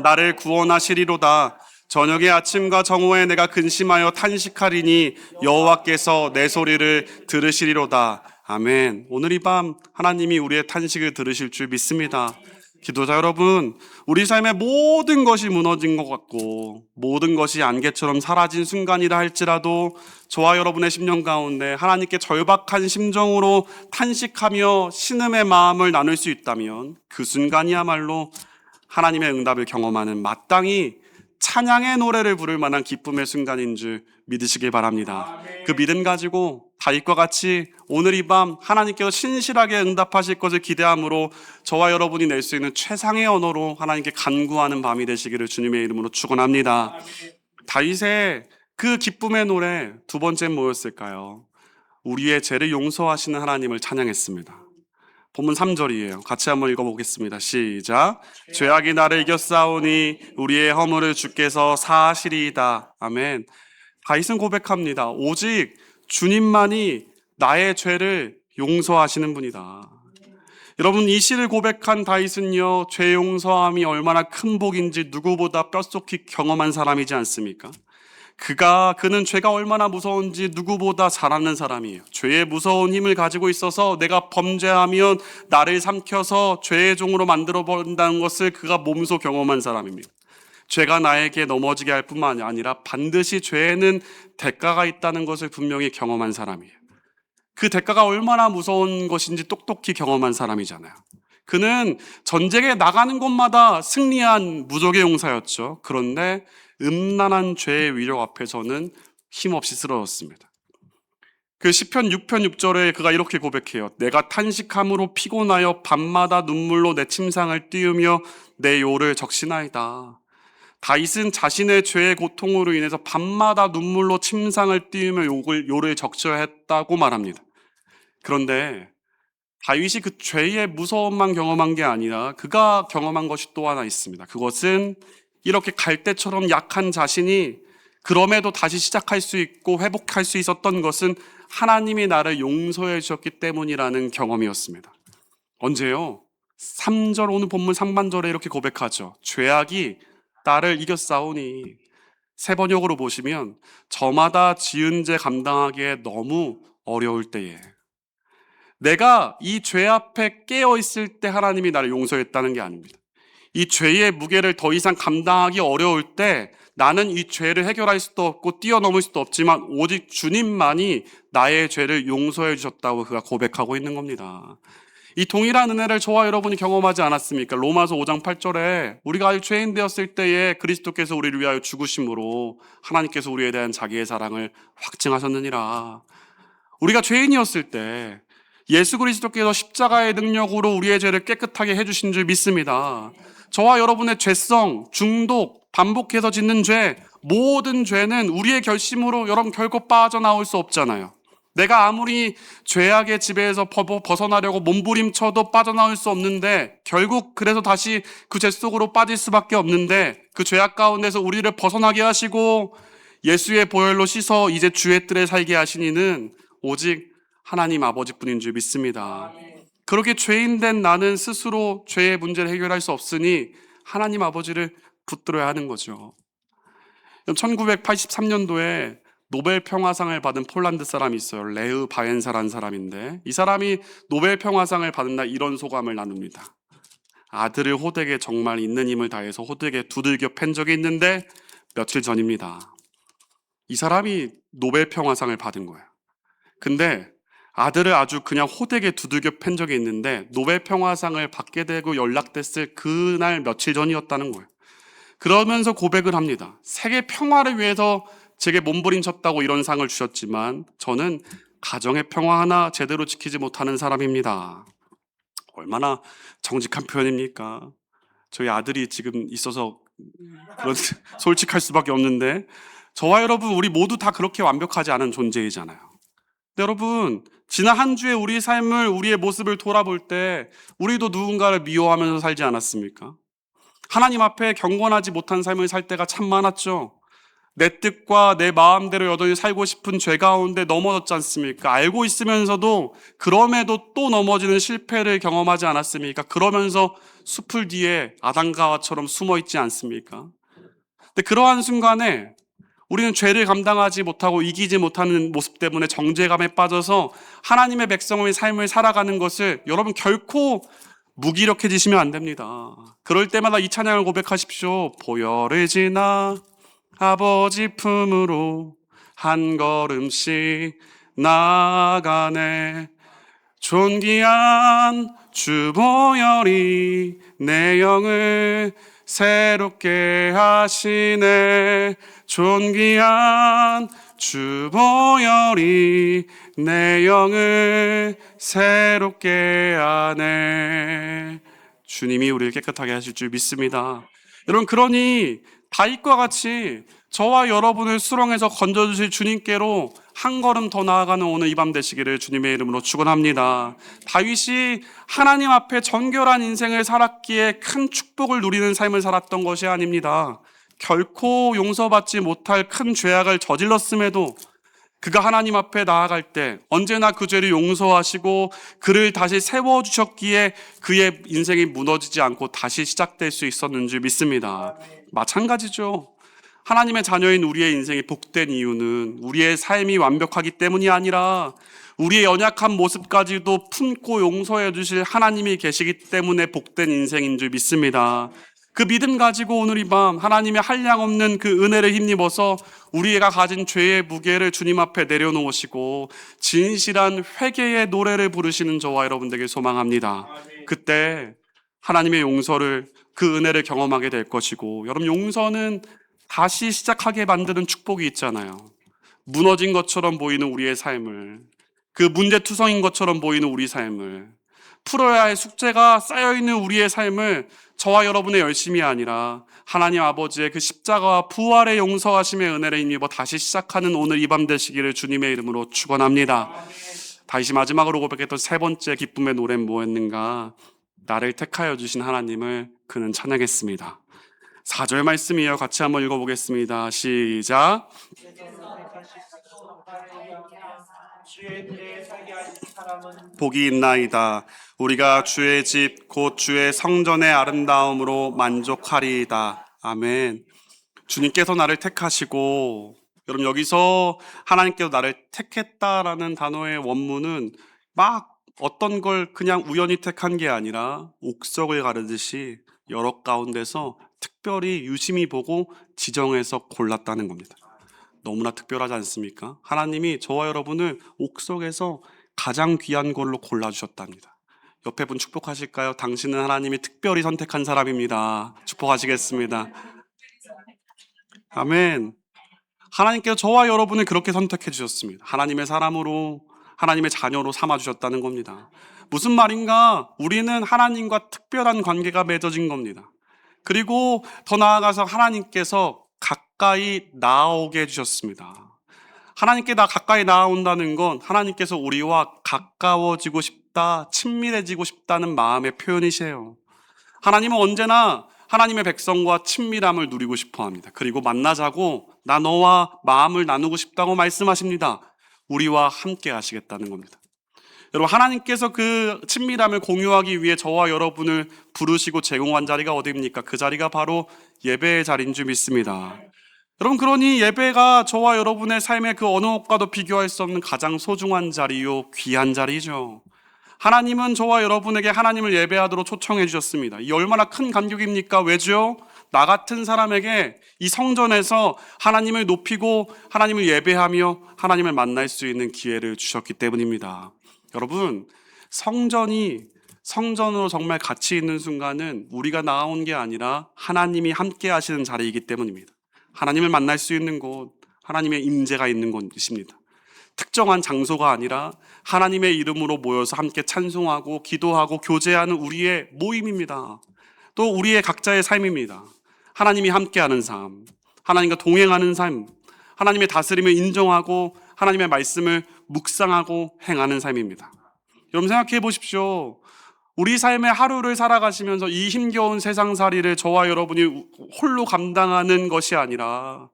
나를 구원하시리로다. 저녁에 아침과 정오에 내가 근심하여 탄식하리니 여호와께서 내 소리를 들으시리로다. 아멘. 오늘 이 밤 하나님이 우리의 탄식을 들으실 줄 믿습니다. 기도자 여러분, 우리 삶의 모든 것이 무너진 것 같고 모든 것이 안개처럼 사라진 순간이라 할지라도 저와 여러분의 심령 가운데 하나님께 절박한 심정으로 탄식하며 신음의 마음을 나눌 수 있다면 그 순간이야말로 하나님의 응답을 경험하는 마땅히 찬양의 노래를 부를 만한 기쁨의 순간인 줄 믿으시길 바랍니다. 그 믿음 가지고 다윗과 같이 오늘 이 밤 하나님께서 신실하게 응답하실 것을 기대함으로 저와 여러분이 낼 수 있는 최상의 언어로 하나님께 간구하는 밤이 되시기를 주님의 이름으로 축원합니다. 다윗의 그 기쁨의 노래 두 번째 뭐였을까요? 우리의 죄를 용서하시는 하나님을 찬양했습니다. 본문 3절이에요. 같이 한번 읽어보겠습니다. 시작. 죄악이 나를 이겼사오니 우리의 허물을 주께서 사하시리이다. 아멘. 다윗은 고백합니다. 오직 주님만이 나의 죄를 용서하시는 분이다. 여러분, 이 시를 고백한 다윗은요, 죄 용서함이 얼마나 큰 복인지 누구보다 뼛속히 경험한 사람이지 않습니까? 그는 죄가 얼마나 무서운지 누구보다 잘 아는 사람이에요. 죄의 무서운 힘을 가지고 있어서 내가 범죄하면 나를 삼켜서 죄의 종으로 만들어 버린다는 것을 그가 몸소 경험한 사람입니다. 죄가 나에게 넘어지게 할 뿐만 아니라 반드시 죄에는 대가가 있다는 것을 분명히 경험한 사람이에요. 그 대가가 얼마나 무서운 것인지 똑똑히 경험한 사람이잖아요. 그는 전쟁에 나가는 곳마다 승리한 무적의 용사였죠. 그런데 음란한 죄의 위력 앞에서는 힘없이 쓰러졌습니다. 그 시편 6편 6절에 그가 이렇게 고백해요. 내가 탄식함으로 피곤하여 밤마다 눈물로 내 침상을 띄우며 내 요를 적시나이다. 다윗은 자신의 죄의 고통으로 인해서 밤마다 눈물로 침상을 띄우며 요를 적셔야 했다고 말합니다. 그런데 다윗이 그 죄의 무서움만 경험한 게 아니라 그가 경험한 것이 또 하나 있습니다. 그것은 이렇게 갈대처럼 약한 자신이 그럼에도 다시 시작할 수 있고 회복할 수 있었던 것은 하나님이 나를 용서해 주셨기 때문이라는 경험이었습니다. 언제요? 3절, 오늘 본문 상반절에 이렇게 고백하죠. 죄악이 나를 이겼사오니. 새 번역으로 보시면 저마다 지은 죄 감당하기에 너무 어려울 때에, 내가 이 죄 앞에 깨어 있을 때 하나님이 나를 용서했다는 게 아닙니다. 이 죄의 무게를 더 이상 감당하기 어려울 때 나는 이 죄를 해결할 수도 없고 뛰어넘을 수도 없지만 오직 주님만이 나의 죄를 용서해 주셨다고 그가 고백하고 있는 겁니다. 이 동일한 은혜를 저와 여러분이 경험하지 않았습니까? 로마서 5장 8절에 우리가 아직 죄인 되었을 때에 그리스도께서 우리를 위하여 죽으심으로 하나님께서 우리에 대한 자기의 사랑을 확증하셨느니라. 우리가 죄인이었을 때 예수 그리스도께서 십자가의 능력으로 우리의 죄를 깨끗하게 해주신 줄 믿습니다. 저와 여러분의 죄성, 중독, 반복해서 짓는 죄, 모든 죄는 우리의 결심으로 여러분 결코 빠져나올 수 없잖아요. 내가 아무리 죄악의 지배에서 벗어나려고 몸부림쳐도 빠져나올 수 없는데 결국 그래서 다시 그 죄 속으로 빠질 수밖에 없는데 그 죄악 가운데서 우리를 벗어나게 하시고 예수의 보혈로 씻어 이제 주의 뜰에 살게 하신 이는 오직 하나님 아버지뿐인 줄 믿습니다. 그렇게 죄인 된 나는 스스로 죄의 문제를 해결할 수 없으니 하나님 아버지를 붙들어야 하는 거죠. 1983년도에 노벨 평화상을 받은 폴란드 사람이 있어요. 레흐 바엔사라는 사람인데 이 사람이 노벨 평화상을 받은 날 이런 소감을 나눕니다. 아들을 호되게 정말 있는 힘을 다해서 호되게 두들겨 팬 적이 있는데 며칠 전입니다. 이 사람이 노벨 평화상을 받은 거예요. 근데 아들을 아주 그냥 호되게 두들겨 팬 적이 있는데 노벨 평화상을 받게 되고 연락됐을 그날 며칠 전이었다는 거예요. 그러면서 고백을 합니다. 세계 평화를 위해서 제게 몸부림쳤다고 이런 상을 주셨지만 저는 가정의 평화 하나 제대로 지키지 못하는 사람입니다. 얼마나 정직한 표현입니까? 저희 아들이 지금 있어서 그런 솔직할 수밖에 없는데 저와 여러분 우리 모두 다 그렇게 완벽하지 않은 존재이잖아요. 근데 여러분 지난 한 주의 우리 삶을 우리의 모습을 돌아볼 때 우리도 누군가를 미워하면서 살지 않았습니까? 하나님 앞에 경건하지 못한 삶을 살 때가 참 많았죠. 내 뜻과 내 마음대로 여전히 살고 싶은 죄 가운데 넘어졌지 않습니까? 알고 있으면서도 그럼에도 또 넘어지는 실패를 경험하지 않았습니까? 그러면서 숲을 뒤에 아담과 하와처럼 숨어 있지 않습니까? 근데 그러한 순간에 우리는 죄를 감당하지 못하고 이기지 못하는 모습 때문에 정죄감에 빠져서 하나님의 백성의 삶을 살아가는 것을 여러분 결코 무기력해지시면 안 됩니다. 그럴 때마다 이 찬양을 고백하십시오. 보혈을 지나 아버지 품으로 한 걸음씩 나아가네. 존귀한 주 보혈이 내 영을 새롭게 하시네. 존귀한 주 보혈이 내 영을 새롭게 하네. 주님이 우리를 깨끗하게 하실 줄 믿습니다. 여러분 그러니 다윗과 같이 저와 여러분을 수렁에서 건져주실 주님께로 한 걸음 더 나아가는 오늘 이 밤 되시기를 주님의 이름으로 축원합니다. 다윗이 하나님 앞에 정결한 인생을 살았기에 큰 축복을 누리는 삶을 살았던 것이 아닙니다. 결코 용서받지 못할 큰 죄악을 저질렀음에도 그가 하나님 앞에 나아갈 때 언제나 그 죄를 용서하시고 그를 다시 세워주셨기에 그의 인생이 무너지지 않고 다시 시작될 수 있었는 줄 믿습니다. 마찬가지죠. 하나님의 자녀인 우리의 인생이 복된 이유는 우리의 삶이 완벽하기 때문이 아니라 우리의 연약한 모습까지도 품고 용서해 주실 하나님이 계시기 때문에 복된 인생인 줄 믿습니다. 그 믿음 가지고 오늘 이 밤 하나님의 한량없는 그 은혜를 힘입어서 우리가 가진 죄의 무게를 주님 앞에 내려놓으시고 진실한 회개의 노래를 부르시는 저와 여러분들에게 소망합니다. 그때 하나님의 용서를 그 은혜를 경험하게 될 것이고 여러분 용서는 다시 시작하게 만드는 축복이 있잖아요. 무너진 것처럼 보이는 우리의 삶을 그 문제투성인 것처럼 보이는 우리 삶을 풀어야 할 숙제가 쌓여있는 우리의 삶을 저와 여러분의 열심이 아니라 하나님 아버지의 그 십자가와 부활의 용서하심의 은혜를 힘입어 다시 시작하는 오늘 이 밤 되시기를 주님의 이름으로 축원합니다. 다시 마지막으로 고백했던 세 번째 기쁨의 노래는 뭐였는가? 나를 택하여 주신 하나님을 그는 찬양했습니다. 4절 말씀이요. 같이 한번 읽어보겠습니다. 시작. 복이 있나이다. 우리가 주의 집 곧 주의 성전의 아름다움으로 만족하리이다. 아멘. 주님께서 나를 택하시고 여러분 여기서 하나님께서 나를 택했다라는 단어의 원문은 막 어떤 걸 그냥 우연히 택한 게 아니라 옥석을 가르듯이 여러 가운데서 특별히 유심히 보고 지정해서 골랐다는 겁니다. 너무나 특별하지 않습니까? 하나님이 저와 여러분을 옥석에서 가장 귀한 걸로 골라주셨답니다. 옆에 분 축복하실까요? 당신은 하나님이 특별히 선택한 사람입니다. 축복하시겠습니다. 아멘. 하나님께서 저와 여러분을 그렇게 선택해 주셨습니다. 하나님의 사람으로, 하나님의 자녀로 삼아 주셨다는 겁니다. 무슨 말인가? 우리는 하나님과 특별한 관계가 맺어진 겁니다. 그리고 더 나아가서 하나님께서 가까이 나아오게 해주셨습니다. 하나님께 가까이 나아온다는 건 하나님께서 우리와 가까워지고 싶다, 친밀해지고 싶다는 마음의 표현이세요. 하나님은 언제나 하나님의 백성과 친밀함을 누리고 싶어 합니다. 그리고 만나자고 나 너와 마음을 나누고 싶다고 말씀하십니다. 우리와 함께 하시겠다는 겁니다. 여러분, 하나님께서 그 친밀함을 공유하기 위해 저와 여러분을 부르시고 제공한 자리가 어디입니까? 그 자리가 바로 예배의 자리인 줄 믿습니다. 여러분, 그러니 예배가 저와 여러분의 삶의 그 어느 것과도 비교할 수 없는 가장 소중한 자리요, 귀한 자리죠. 하나님은 저와 여러분에게 하나님을 예배하도록 초청해 주셨습니다. 이 얼마나 큰 감격입니까? 왜죠? 나 같은 사람에게 이 성전에서 하나님을 높이고 하나님을 예배하며 하나님을 만날 수 있는 기회를 주셨기 때문입니다. 여러분, 성전으로 정말 가치 있는 순간은 우리가 나아온 게 아니라 하나님이 함께 하시는 자리이기 때문입니다. 하나님을 만날 수 있는 곳, 하나님의 임재가 있는 곳입니다. 특정한 장소가 아니라 하나님의 이름으로 모여서 함께 찬송하고 기도하고 교제하는 우리의 모임입니다. 또 우리의 각자의 삶입니다. 하나님이 함께하는 삶, 하나님과 동행하는 삶, 하나님의 다스림을 인정하고 하나님의 말씀을 묵상하고 행하는 삶입니다. 여러분, 생각해 보십시오. 우리 삶의 하루를 살아가시면서 이 힘겨운 세상살이를 저와 여러분이 홀로 감당하는 것이 아니라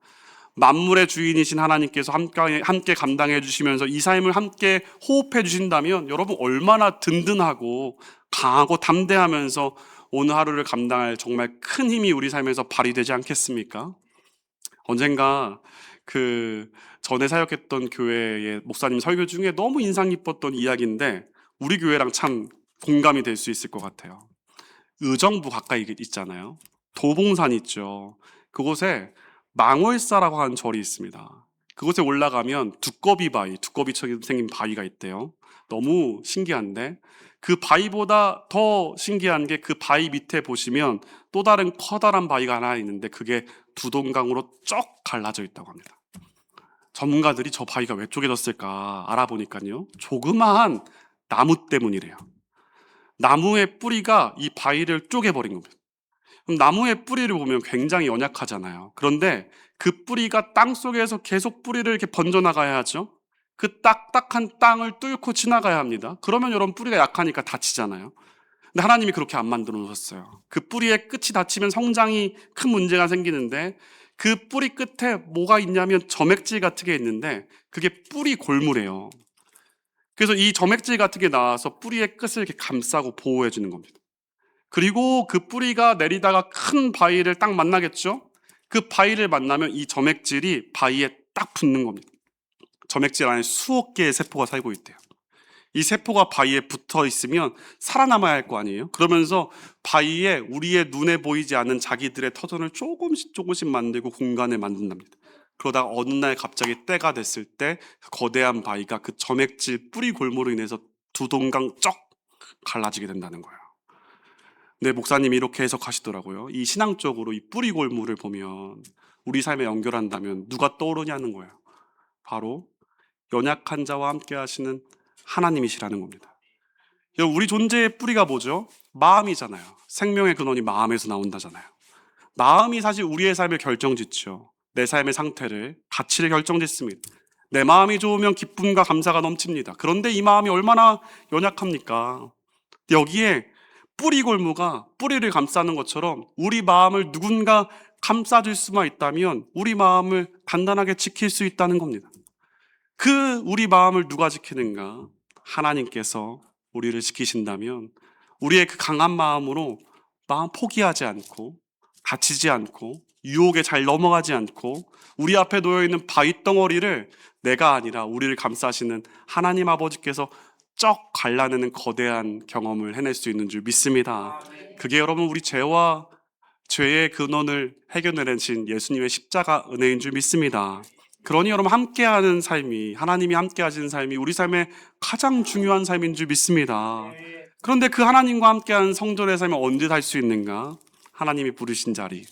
만물의 주인이신 하나님께서 함께 감당해 주시면서 이 삶을 함께 호흡해 주신다면 여러분, 얼마나 든든하고 강하고 담대하면서 오늘 하루를 감당할 정말 큰 힘이 우리 삶에서 발휘되지 않겠습니까? 언젠가 전에 사역했던 교회의 목사님 설교 중에 너무 인상 깊었던 이야기인데 우리 교회랑 참 공감이 될 수 있을 것 같아요. 의정부 가까이 있잖아요. 도봉산 있죠. 그곳에 망월사라고 하는 절이 있습니다. 그곳에 올라가면 두꺼비처럼 생긴 바위가 있대요. 너무 신기한데 그 바위보다 더 신기한 게 그 바위 밑에 보시면 또 다른 커다란 바위가 하나 있는데 그게 두 동강으로 쭉 갈라져 있다고 합니다. 전문가들이 저 바위가 왜 쪼개졌을까 알아보니까요, 조그마한 나무 때문이래요. 나무의 뿌리가 이 바위를 쪼개버린 겁니다. 그럼 나무의 뿌리를 보면 굉장히 연약하잖아요. 그런데 그 뿌리가 땅 속에서 계속 뿌리를 이렇게 번져나가야 하죠. 그 딱딱한 땅을 뚫고 지나가야 합니다. 그러면 여러분, 뿌리가 약하니까 다치잖아요. 근데 하나님이 그렇게 안 만들어 놓으셨어요. 그 뿌리의 끝이 다치면 성장이 큰 문제가 생기는데 그 뿌리 끝에 뭐가 있냐면 점액질 같은 게 있는데 그게 뿌리 골무래요. 그래서 이 점액질 같은 게 나와서 뿌리의 끝을 이렇게 감싸고 보호해 주는 겁니다. 그리고 그 뿌리가 내리다가 큰 바위를 딱 만나겠죠? 그 바위를 만나면 이 점액질이 바위에 딱 붙는 겁니다. 점액질 안에 수억 개의 세포가 살고 있대요. 이 세포가 바위에 붙어 있으면 살아남아야 할 거 아니에요? 그러면서 바위에 우리의 눈에 보이지 않는 자기들의 터전을 조금씩 만들고 공간을 만든답니다. 그러다가 어느 날 갑자기 때가 됐을 때 거대한 바위가 그 점액질 뿌리 골무로 인해서 두 동강 쩍 갈라지게 된다는 거예요. 네, 목사님이 이렇게 해석하시더라고요. 이 신앙적으로 이 뿌리 골무를 보면 우리 삶에 연결한다면 누가 떠오르냐는 거예요. 바로 연약한 자와 함께 하시는 하나님이시라는 겁니다. 우리 존재의 뿌리가 뭐죠? 마음이잖아요. 생명의 근원이 마음에서 나온다잖아요. 마음이 사실 우리의 삶을 결정짓죠. 내 삶의 상태를, 가치를 결정짓습니다. 내 마음이 좋으면 기쁨과 감사가 넘칩니다. 그런데 이 마음이 얼마나 연약합니까? 여기에 뿌리 골무가 뿌리를 감싸는 것처럼 우리 마음을 누군가 감싸줄 수만 있다면 우리 마음을 단단하게 지킬 수 있다는 겁니다. 그 우리 마음을 누가 지키는가? 하나님께서 우리를 지키신다면 우리의 그 강한 마음으로 마음 포기하지 않고 다치지 않고 유혹에 잘 넘어가지 않고 우리 앞에 놓여있는 바위 덩어리를 내가 아니라 우리를 감싸시는 하나님 아버지께서 쩍 갈라내는 거대한 경험을 해낼 수 있는 줄 믿습니다. 그게 여러분 우리 죄의 근원을 해결해내신 예수님의 십자가 은혜인 줄 믿습니다. 그러니 여러분 함께하는 삶이, 하나님이 함께 하시는 삶이 우리 삶의 가장 중요한 삶인 줄 믿습니다. 그런데 그 하나님과 함께하는 성도의 삶을 언제 살 수 있는가? 하나님이 부르신 자리,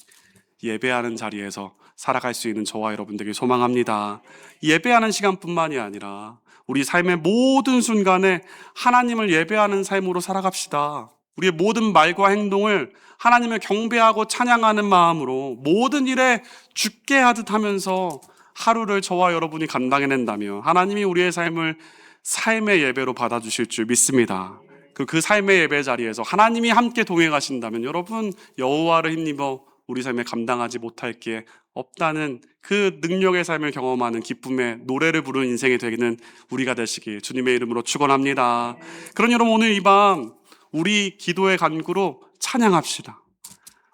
예배하는 자리에서 살아갈 수 있는 저와 여러분들에게 소망합니다. 예배하는 시간뿐만이 아니라 우리 삶의 모든 순간에 하나님을 예배하는 삶으로 살아갑시다. 우리의 모든 말과 행동을 하나님을 경배하고 찬양하는 마음으로 모든 일에 죽게 하듯 하면서 하루를 저와 여러분이 감당해낸다면 하나님이 우리의 삶의 예배로 받아주실 줄 믿습니다. 그 삶의 예배 자리에서 하나님이 함께 동행하신다면 여러분 여호와를 힘입어 우리 삶에 감당하지 못할 게 없다는 그 능력의 삶을 경험하는 기쁨의 노래를 부르는 인생이 되기는 우리가 되시길 주님의 이름으로 축원합니다. 그러니 여러분 오늘 이 밤 우리 기도의 간구로 찬양합시다.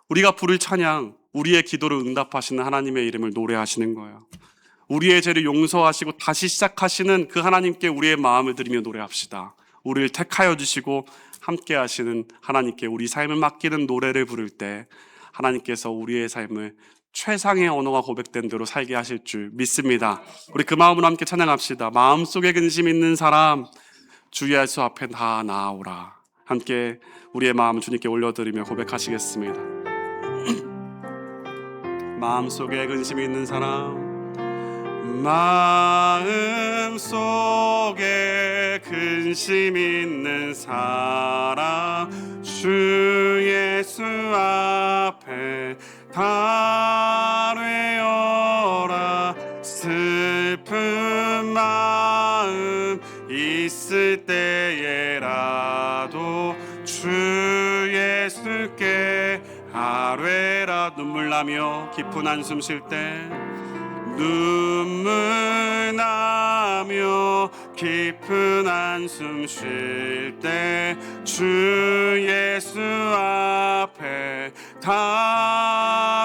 우리가 부를 찬양, 우리의 기도를 응답하시는 하나님의 이름을 노래하시는 거예요. 우리의 죄를 용서하시고 다시 시작하시는 그 하나님께 우리의 마음을 드리며 노래합시다. 우리를 택하여 주시고 함께 하시는 하나님께 우리 삶을 맡기는 노래를 부를 때 하나님께서 우리의 삶을 최상의 언어가 고백된 대로 살게 하실 줄 믿습니다. 우리 그 마음으로 함께 찬양합시다. 마음속에 근심 있는 사람 주 예수 앞에 다 나아오라. 함께 우리의 마음을 주님께 올려드리며 고백하시겠습니다. 마음속에 근심이 있는 사람, 마음속에 근심 있는 사람 주 예수 앞에 달뢰어라. 슬픈 마음 있을 때에라도 주 예수께 아뢰라. 눈물 나며 깊은 한숨 쉴 때, 눈물 나며 깊은 한숨 쉴 때 주 예수 앞에 달뢰어라.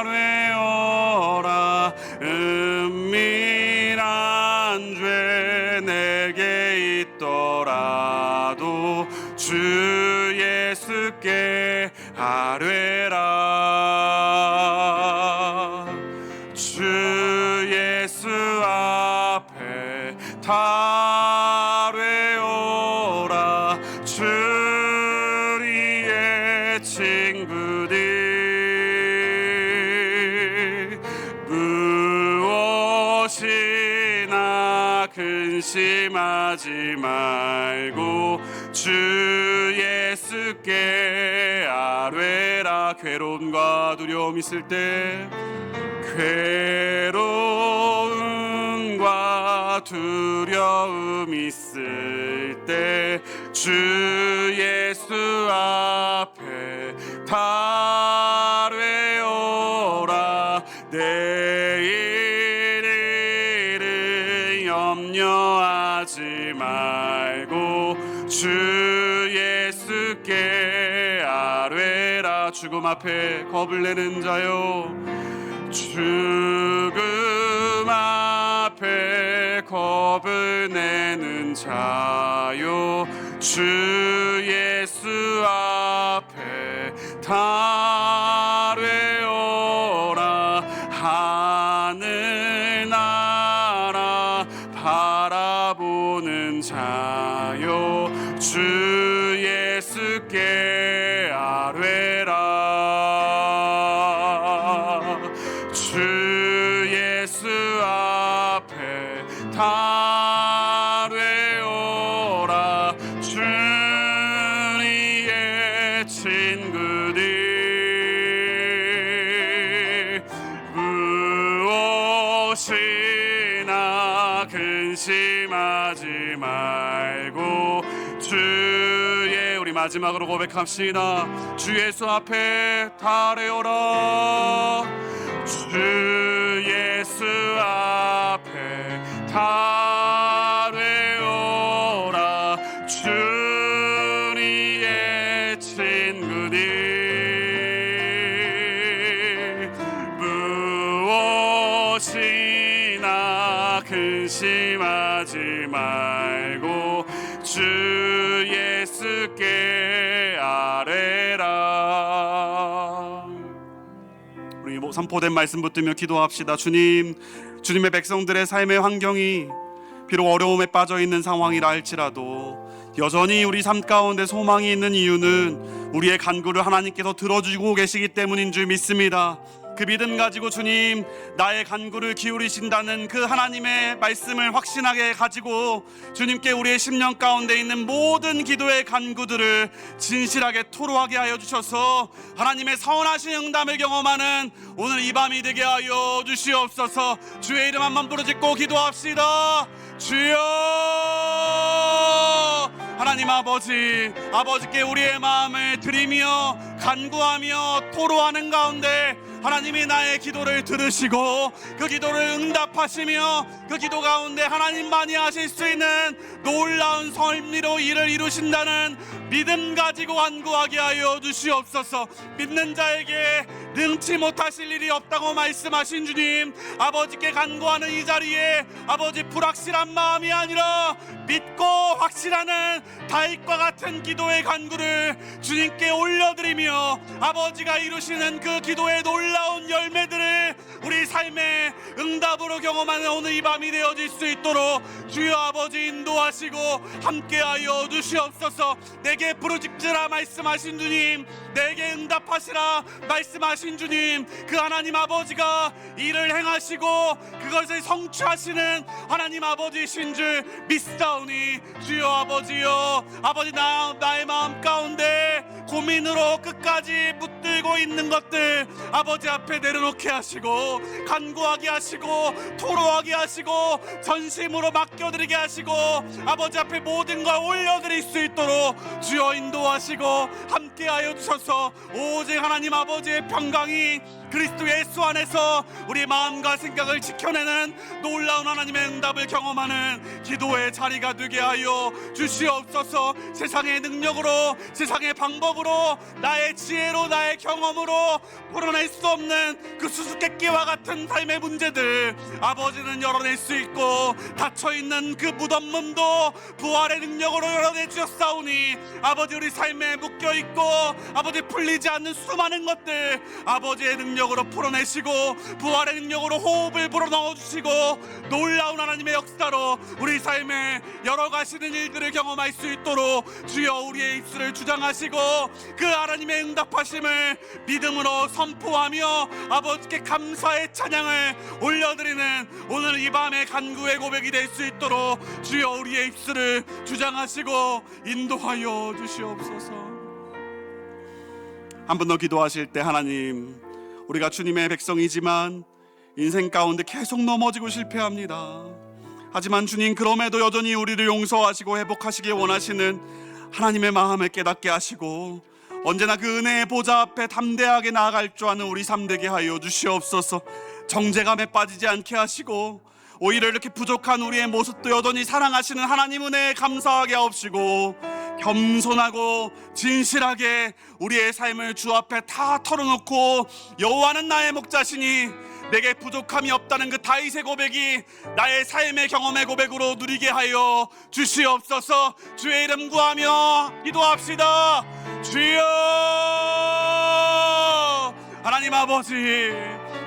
은밀한 죄 내게 있더라도 주 예수께 아뢰라. 주 예수 앞에 달뢰어라. 주리의 친구들 무엇이나 근심하지 말고 주 예수께 아뢰라. 괴로움과 두려움 있을 때, 괴로움과 두려움 있을 때 주 예수 앞에 달뢰어라. 내일 일을 염려하지 말고 주 예수께 아뢰라. 죽음 앞에 겁을 내는 자요, 죽음 앞에 겁을 내는 자요, 주 예수 앞에 달뢰어라. 하늘나라 바라보는 자요, 주 예수께 아뢰라. 주 예수 앞에 달뢰어라. 주리의 친구들 무엇이나 근심하지 말고 주의, 우리 마지막으로 고백합시다. 주 예수 앞에 달뢰어라. 주 예수 앞에 달뢰어라. 주리의 친구들 무엇이나 근심하지 말고 주 예수께 아뢰라. 우리 선포된 말씀 붙들며 기도합시다. 주님의 백성들의 삶의 환경이 비록 어려움에 빠져 있는 상황이라 할지라도 여전히 우리 삶 가운데 소망이 있는 이유는 우리의 간구를 하나님께서 들어주고 계시기 때문인 줄 믿습니다. 그 믿음 가지고 주님, 나의 간구를 기울이신다는 그 하나님의 말씀을 확신하게 가지고 주님께 우리의 심령 가운데 있는 모든 기도의 간구들을 진실하게 토로하게 하여 주셔서 하나님의 선하신 응답을 경험하는 오늘 이 밤이 되게 하여 주시옵소서. 주의 이름 한번 부르짖고 기도합시다. 주여, 하나님 아버지께 우리의 마음을 드리며 간구하며 토로하는 가운데 하나님이 나의 기도를 들으시고 그 기도를 응답하시며 그 기도 가운데 하나님만이 하실 수 있는 놀라운 섭리로 일을 이루신다는 믿음 가지고 간구하게 하여 주시옵소서. 믿는 자에게 능치 못하실 일이 없다고 말씀하신 주님, 아버지께 간구하는 이 자리에 아버지 불확실한 마음이 아니라 믿고 확실하는 다윗과 같은 기도의 간구를 주님께 올려드리며 아버지가 이루시는 그 기도의 놀라운 열매들을 우리 삶의 응답으로 경험하는 오늘 이 밤이 되어질 수 있도록 주여 아버지 인도하시고 함께하여 주시옵소서. 내게 부르짖으라 말씀하신 주님, 내게 응답하시라 말씀하신 주님, 그 하나님 아버지가 일을 행하시고 그것을 성취하시는 하나님 아버지이신 줄 믿사오니 주여 아버지여, 아버지 나의 마음 가운데 고민으로 끝까지 붙들고 있는 것들 아버지 앞에 내려놓게 하시고 간구하게 하시고 토로하게 하시고 전심으로 맡겨드리게 하시고 아버지 앞에 모든 걸 올려드릴 수 있도록 주여 인도하시고 함께하여 주셔서 오직 하나님 아버지의 평강이 그리스도 예수 안에서 우리 마음과 생각을 지켜내는 놀라운 하나님의 응답을 경험하는 기도의 자리가 되게 하여 주시옵소서. 세상의 능력으로, 세상의 방법으로, 나의 지혜로, 나의 경험으로 풀어낼 수 없는 그 수수께끼와 같은 삶의 문제들 아버지는 열어낼 수 있고, 닫혀있는 그 무덤문도 부활의 능력으로 열어내 주셨사오니 아버지 우리 삶에 묶여있고 아버지 풀리지 않는 수많은 것들 아버지의 능력으로 풀어내시고 부활의 능력으로 호흡을 불어넣어주시고 놀라운 하나님의 역사로 우리 삶에 열어가시는 일들을 경험할 수 있도록 주여 우리의 입술을 주장하시고 그 하나님의 응답하심을 믿음으로 선포하며 아버지께 감사의 찬양을 올려드리는 오늘 이 밤의 간구의 고백이 될 수 있도록 주여 우리의 입술을 주장하시고 인도하여 주시옵소서. 한 번 더 기도하실 때 하나님, 우리가 주님의 백성이지만 인생 가운데 계속 넘어지고 실패합니다. 하지만 주님, 그럼에도 여전히 우리를 용서하시고 회복하시길 원하시는 하나님의 마음을 깨닫게 하시고 언제나 그 은혜의 보좌 앞에 담대하게 나아갈 줄 아는 우리 삶 되게 하여 주시옵소서. 정죄감에 빠지지 않게 하시고 오히려 이렇게 부족한 우리의 모습도 여전히 사랑하시는 하나님 은혜에 감사하게 하옵시고 겸손하고 진실하게 우리의 삶을 주 앞에 다 털어놓고 여호와는 나의 목자시니 내게 부족함이 없다는 그 다윗의 고백이 나의 삶의 경험의 고백으로 누리게 하여 주시옵소서. 주의 이름 구하며 기도합시다. 주여, 하나님 아버지,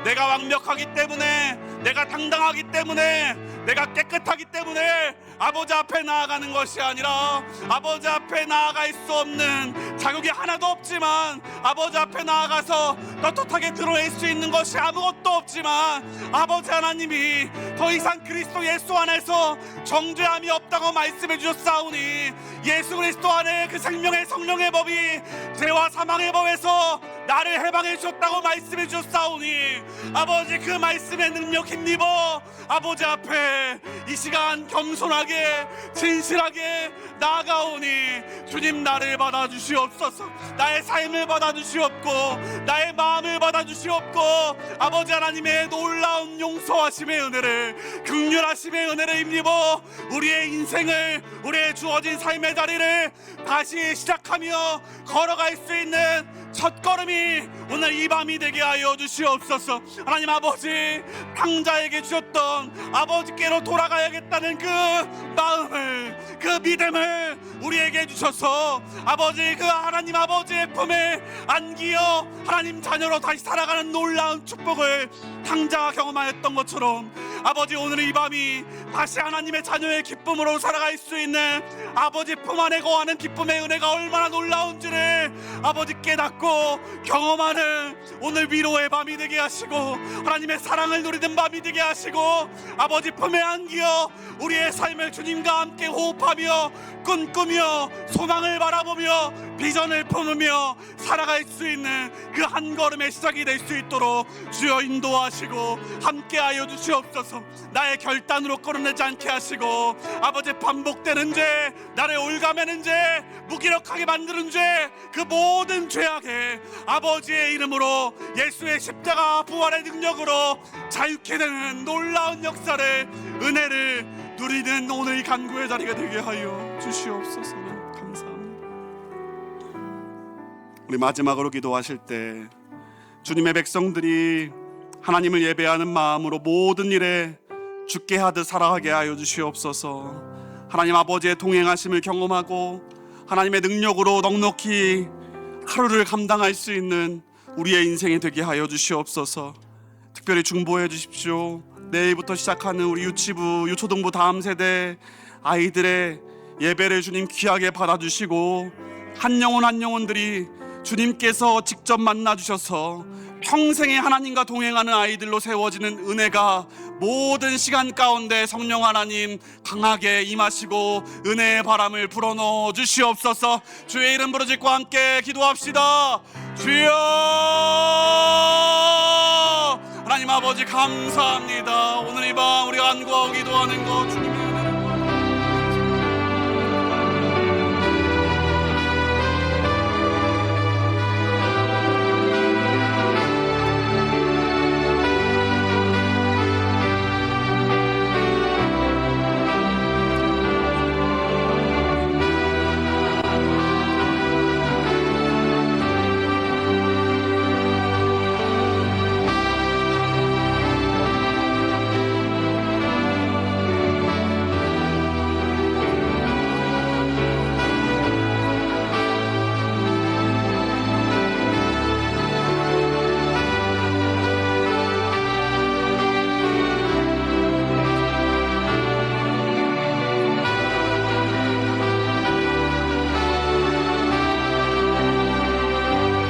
내가 완벽하기 때문에, 내가 당당하기 때문에, 내가 깨끗하기 때문에 아버지 앞에 나아가는 것이 아니라 아버지 앞에 나아갈 수 없는 자격이 하나도 없지만 아버지 앞에 나아가서 떳떳하게 드러낼 수 있는 것이 아무것도 없지만 아버지 하나님이 더 이상 그리스도 예수 안에서 정죄함이 없다고 말씀해 주셨사오니 예수 그리스도 안에 그 생명의 성령의 법이 죄와 사망의 법에서 나를 해방해 주셨다고 말씀해 주셨사오니 아버지 그 말씀의 능력 힘입어 아버지 앞에 이 시간 겸손하게 진실하게 나아가오니 주님, 나를 받아주시옵소서. 나의 삶을 받아주시옵고 나의 마음을 받아주시옵고 아버지 하나님의 놀라운 용서하심의 은혜를, 긍휼하심의 은혜를 힘입어 우리의 인생을, 우리의 주어진 삶의 자리를 다시 시작하며 걸어갈 수 있는 첫걸음이 오늘 이 밤이 되게 하여 주시옵소서. 하나님 아버지, 탕자에게 주셨던 아버지께로 돌아가야겠다는 그 마음을, 그 믿음을 우리에게 주셔서 아버지, 그 하나님 아버지의 품에 안기어 하나님 자녀로 다시 살아가는 놀라운 축복을 탕자가 경험하였던 것처럼 아버지, 오늘 이 밤이 다시 하나님의 자녀의 기쁨으로 살아갈 수 있는 아버지 품 안에 거하는 기쁨의 은혜가 얼마나 놀라운지를 아버지 깨닫고 경험하는 오늘 위로의 밤이 되게 하시고 하나님의 사랑을 누리는 밤이 되게 하시고 아버지 품에 안기어 우리의 삶을 주님과 함께 호흡하며 꿈꾸며 소망을 바라보며 비전을 품으며 살아갈 수 있는 그 한 걸음의 시작이 될 수 있도록 주여 인도하시고 함께하여 주시옵소서. 나의 결단으로 끌어내지 않게 하시고 아버지, 반복되는 죄, 나를 올가매는 죄, 무기력하게 만드는 죄, 그 모든 죄악에 아버지의 이름으로 예수의 십자가 부활의 능력으로 자유케 되는 놀라운 역사를, 은혜를 누리는 오늘 이 간구의 자리가 되게 하여 주시옵소서. 감사합니다. 우리 마지막으로 기도하실 때 주님의 백성들이 하나님을 예배하는 마음으로 모든 일에 주께 하듯 살아가게 하여 주시옵소서. 하나님 아버지의 동행하심을 경험하고 하나님의 능력으로 넉넉히 하루를 감당할 수 있는 우리의 인생이 되게 하여 주시옵소서. 특별히 중보해 주십시오. 내일부터 시작하는 우리 유치부, 유초등부 다음 세대 아이들의 예배를 주님 귀하게 받아주시고 한 영혼 한 영혼들이 주님께서 직접 만나주셔서 평생에 하나님과 동행하는 아이들로 세워지는 은혜가 모든 시간 가운데 성령 하나님 강하게 임하시고 은혜의 바람을 불어넣어 주시옵소서. 주의 이름 부르짖고 함께 기도합시다. 주여! 하나님 아버지 감사합니다. 오늘 이 밤 우리가 안구하고 기도하는 것 주님의